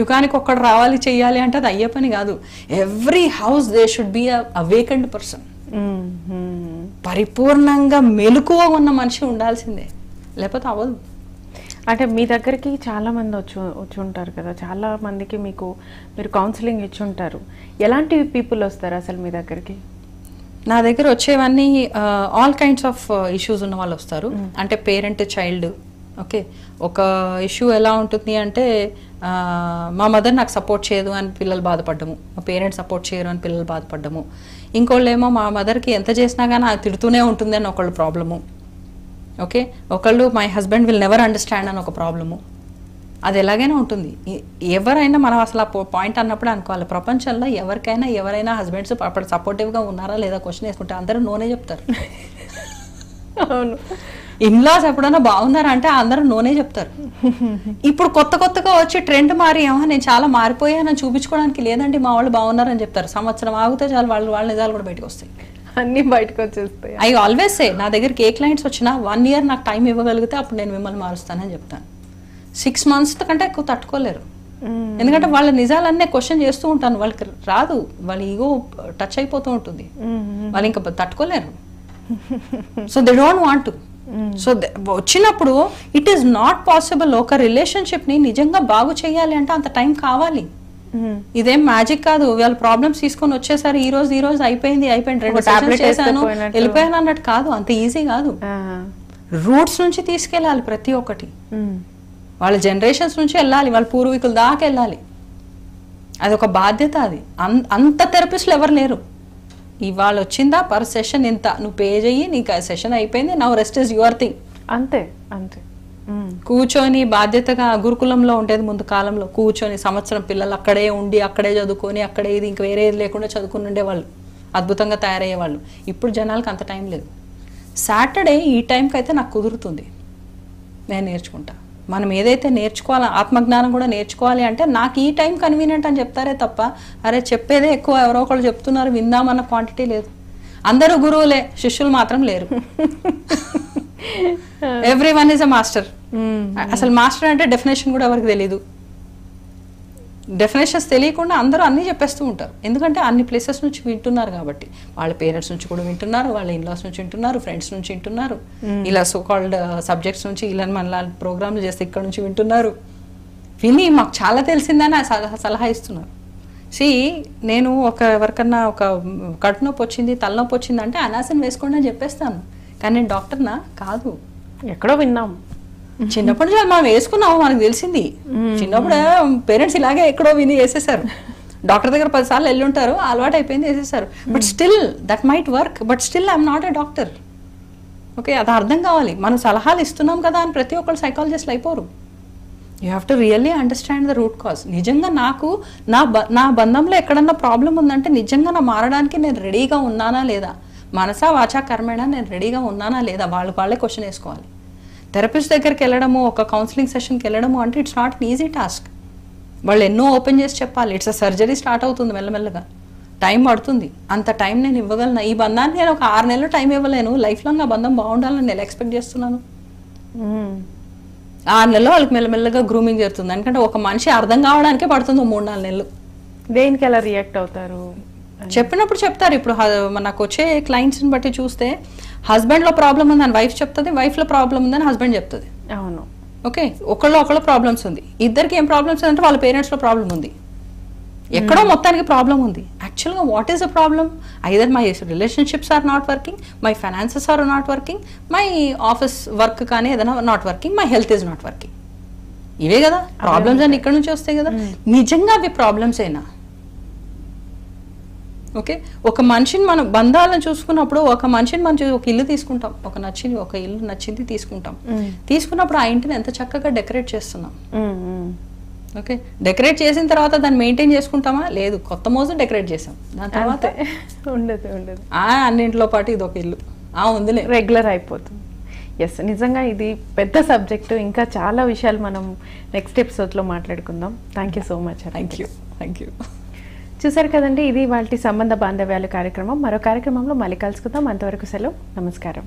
యుగానికి ఒక్కడు రావాలి చెయ్యాలి అంటే అది అయ్యే పని కాదు. Every house they should be a vacant person. పరిపూర్ణంగా మెలకువ ఉన్న మనిషి ఉండాల్సిందే, లేకపోతే అవ్వదు. అంటే మీ దగ్గరికి చాలా మంది వచ్చి ఉంటారు కదా, చాలా మందికి మీరు కౌన్సిలింగ్ ఇచ్చి ఉంటారు. ఎలాంటి పీపుల్ వస్తారు అసలు మీ దగ్గరికి? నా దగ్గర వచ్చేవన్నీ ఆల్ కైండ్స్ ఆఫ్ ఇష్యూస్ ఉన్న వాళ్ళు వస్తారు. అంటే పేరెంట్ చైల్డ్. ఓకే, ఒక ఇష్యూ ఎలా ఉంటుంది అంటే మా మదర్ నాకు సపోర్ట్ చేయదు అని పిల్లలు బాధపడ్డము, మా పేరెంట్స్ సపోర్ట్ చేయరు అని పిల్లలు బాధపడ్డము. ఇంకోళ్ళు ఏమో మా మదర్కి ఎంత చేసినా కానీ అది తిడుతూనే ఉంటుంది అని ఒకళ్ళు ప్రాబ్లము. ఓకే, ఒకళ్ళు my husband will never understand అని ఒక ప్రాబ్లము. అది ఎలాగైనా ఉంటుంది. ఎవరైనా మనం అసలు ఆ పాయింట్ అన్నప్పుడు అనుకోవాలి, ప్రపంచంలో ఎవరైనా హస్బెండ్స్ అప్పుడు సపోర్టివ్గా ఉన్నారా లేదా క్వశ్చన్ వేసుకుంటే అందరూ నోనే చెప్తారు. అవును, ఇన్లాస్ ఎప్పుడైనా బాగున్నారా అంటే అందరూ నోనే చెప్తారు. ఇప్పుడు కొత్తగా వచ్చి ట్రెండ్ మారి నేను చాలా మారిపోయానని చూపించుకోవడానికి లేదండి మా వాళ్ళు బాగున్నారని చెప్తారు. సంవత్సరం ఆగితే చాలు వాళ్ళ నిజాలు కూడా బయటకు వస్తాయి, అన్ని బయటకు వచ్చేస్తాయి. ఐ ఆల్వేస్ సే, నా దగ్గరికి ఏ క్లయింట్స్ వచ్చినా 1 year నాకు టైం ఇవ్వగలిగితే అప్పుడు నేను మిమ్మల్ని మారుస్తానని చెప్తాను. 6 months కంటే ఎక్కువ తట్టుకోలేరు. ఎందుకంటే వాళ్ళ నిజాలన్నీ క్వశ్చన్ చేస్తూ ఉంటాను, వాళ్ళకి రాదు, వాళ్ళ ఈగో టచ్ అయిపోతూ ఉంటుంది, వాళ్ళు ఇంకా తట్టుకోలేరు. So they don't want to. So వచ్చినప్పుడు ఇట్ ఈస్ నాట్ పాసిబుల్. ఒక రిలేషన్షిప్ ని నిజంగా బాగు చేయాలి అంటే అంత టైం కావాలి. ఇదేం మ్యాజిక్ కాదు. వాళ్ళ ప్రాబ్లమ్స్ తీసుకొని వచ్చేసరి ఈ రోజు అయిపోయింది 2 sessions చేశాను వెళ్ళిపోయాను అన్నట్టు కాదు, అంత ఈజీ కాదు. రూట్స్ నుంచి తీసుకెళ్ళాలి ప్రతి ఒక్కటి, వాళ్ళ జనరేషన్స్ నుంచి వెళ్ళాలి, వాళ్ళ పూర్వీకుల దాకా వెళ్ళాలి. అది ఒక బాధ్యత. అది అంత థెరపిస్టులు ఎవరు లేరు. ఇవాళ వచ్చిందా పర్ సెషన్ ఇంత, నువ్వు పే చెయ్యి, నీకు ఆ సెషన్ అయిపోయింది, now rest is your thing. అంతే. కూర్చొని బాధ్యతగా గురుకులంలో ఉండేది ముందు కాలంలో, కూర్చొని సంవత్సరం పిల్లలు అక్కడే ఉండి అక్కడే చదువుకొని అక్కడే ఇది ఇంక వేరే ఇది లేకుండా చదువుకుని ఉండేవాళ్ళు, అద్భుతంగా తయారయ్యేవాళ్ళు. ఇప్పుడు జనాలకు అంత టైం లేదు. సాటర్డే ఈ టైంకి అయితే నాకు కుదురుతుంది, నేను నేర్చుకుంటా. మనం ఏదైతే నేర్చుకోవాలి, ఆత్మజ్ఞానం కూడా నేర్చుకోవాలి అంటే నాకు ఈ టైం కన్వీనియంట్ అని చెప్తారే తప్ప అరే చెప్పేదే ఎక్కువ ఎవరో ఒకళ్ళు చెప్తున్నారు విందామన్న క్వాంటిటీ లేదు. అందరూ గురువులే, శిష్యులు మాత్రం లేరు. Every one is a master. అసలు మాస్టర్ అంటే డెఫినేషన్ కూడా ఎవరికి తెలీదు. డెఫినేషన్స్ తెలియకుండా అందరూ అన్నీ చెప్పేస్తూ ఉంటారు, ఎందుకంటే అన్ని ప్లేసెస్ నుంచి వింటున్నారు కాబట్టి. వాళ్ళ పేరెంట్స్ నుంచి కూడా వింటున్నారు, వాళ్ళ ఇన్లాస్ నుంచి వింటున్నారు, ఫ్రెండ్స్ నుంచి వింటున్నారు, ఇలా సో కాల్డ్ సబ్జెక్ట్స్ నుంచి ఇలా మన ప్రోగ్రామ్లు చేస్తే ఇక్కడ నుంచి వింటున్నారు. విని మాకు చాలా తెలిసిందని సలహా ఇస్తున్నారు. నేను ఎవరికన్నా ఒక కడుపు నొప్పి వచ్చింది, తలనొప్పి వచ్చింది అంటే అనాసిన్ వేసుకోండి అని చెప్పేస్తాను, కానీ నేను డాక్టర్నా కాదు. ఎక్కడో విన్నాం, చిన్నప్పటి నుంచి మనం వేసుకున్నాము, మనకు తెలిసింది. చిన్నప్పుడు పేరెంట్స్ ఇలాగే ఎక్కడో విని వేసేసారు, డాక్టర్ దగ్గర 10 సార్లు వెళ్ళి ఉంటారు, అలవాటు అయిపోయింది, వేసేసారు. But still that might work, but still I'm not a doctor. Okay, అది అర్థం కావాలి. మనం సలహాలు ఇస్తున్నాం కదా అని ప్రతి ఒక్కరు సైకాలజిస్ట్లు అయిపోరు. You have to really understand the root cause. నిజంగా నాకు నా బంధంలో ఎక్కడన్నా ప్రాబ్లం ఉందంటే నిజంగా నా మారడానికి నేను రెడీగా ఉన్నానా లేదా, మనసా వాచా కర్మేనా నేను రెడీగా ఉన్నానా లేదా, వాళ్ళే క్వశ్చన్ వేసుకోవాలి. థెరపిస్ట్ దగ్గరికి వెళ్ళడము, ఒక కౌన్సిలింగ్ సెషన్కి వెళ్ళడము అంటే it's not an easy task. వాళ్ళు ఎన్నో ఓపెన్ చేసి చెప్పాలి. ఇట్స్ అ సర్జరీ స్టార్ట్ అవుతుంది మెల్లమెల్లగా, టైం పడుతుంది. అంత టైం నేను ఇవ్వగలను. ఈ బంధానికి నేను ఒక 6 నెలలు టైం ఇవ్వలేను. లైఫ్ లాంగ్ ఆ బంధం బాగుండాలని నేను ఎక్స్పెక్ట్ చేస్తున్నాను. 6 నెలలు వాళ్ళకి మెల్లమెల్లగా గ్రూమింగ్ జరుగుతుంది. ఎందుకంటే ఒక మనిషి అర్థం కావడానికే పడుతుంది 3-4 నెలలు. దేనికి ఎలా రియాక్ట్ అవుతారు చెప్పినప్పుడు చెప్తారు. ఇప్పుడు నాకు వచ్చే క్లయింట్స్ని బట్టి చూస్తే హస్బెండ్లో ప్రాబ్లం ఉందని వైఫ్ చెప్తుంది, వైఫ్లో ప్రాబ్లం ఉందని హస్బెండ్ చెప్తుంది. అవును, ఓకే, ఒకళ్ళ ప్రాబ్లమ్స్ ఉంది. ఇద్దరికి ఏం ప్రాబ్లమ్స్ అంటే వాళ్ళ పేరెంట్స్లో ప్రాబ్లం ఉంది, ఎక్కడో మొత్తానికి ప్రాబ్లం ఉంది. యాక్చువల్గా what is the problem? Either my relationships are not working, my finances are not working, my office work కానీ ఏదైనా not working, my health is not working. ఇవే కదా ప్రాబ్లమ్స్ అని ఇక్కడ నుంచి వస్తాయి కదా. నిజంగా అవి ప్రాబ్లమ్స్ అయినా ఓకే, ఒక మనిషిని మనం బంధాలను చూసుకున్నప్పుడు ఒక మనిషిని మనం ఒక ఇల్లు తీసుకుంటాం, ఒక ఇల్లు నచ్చింది తీసుకుంటాం. తీసుకున్నప్పుడు ఆ ఇంటిని ఎంత చక్కగా డెకరేట్ చేస్తున్నాం. ఓకే, డెకరేట్ చేసిన తర్వాత దాన్ని మెయింటైన్ చేసుకుంటామా? లేదు, కొత్త మోజు డెకరేట్ చేసాం, దాని తర్వాత ఉండదు అన్నింటిలో పాటు ఇది ఒక ఇల్లు ఉందిలే, రెగ్యులర్ అయిపోతుంది. ఎస్, నిజంగా ఇది పెద్ద సబ్జెక్టు. ఇంకా చాలా విషయాలు మనం నెక్స్ట్ ఎపిసోడ్లో మాట్లాడుకుందాం. Thank you so much. Thank you. చూసారు కదండి, ఇది వాళ్ళ సంబంధ బాంధవ్యాలు కార్యక్రమం. మరో కార్యక్రమంలో మళ్ళీ కలుసుకుందాం. అంతవరకు సెలవు, నమస్కారం.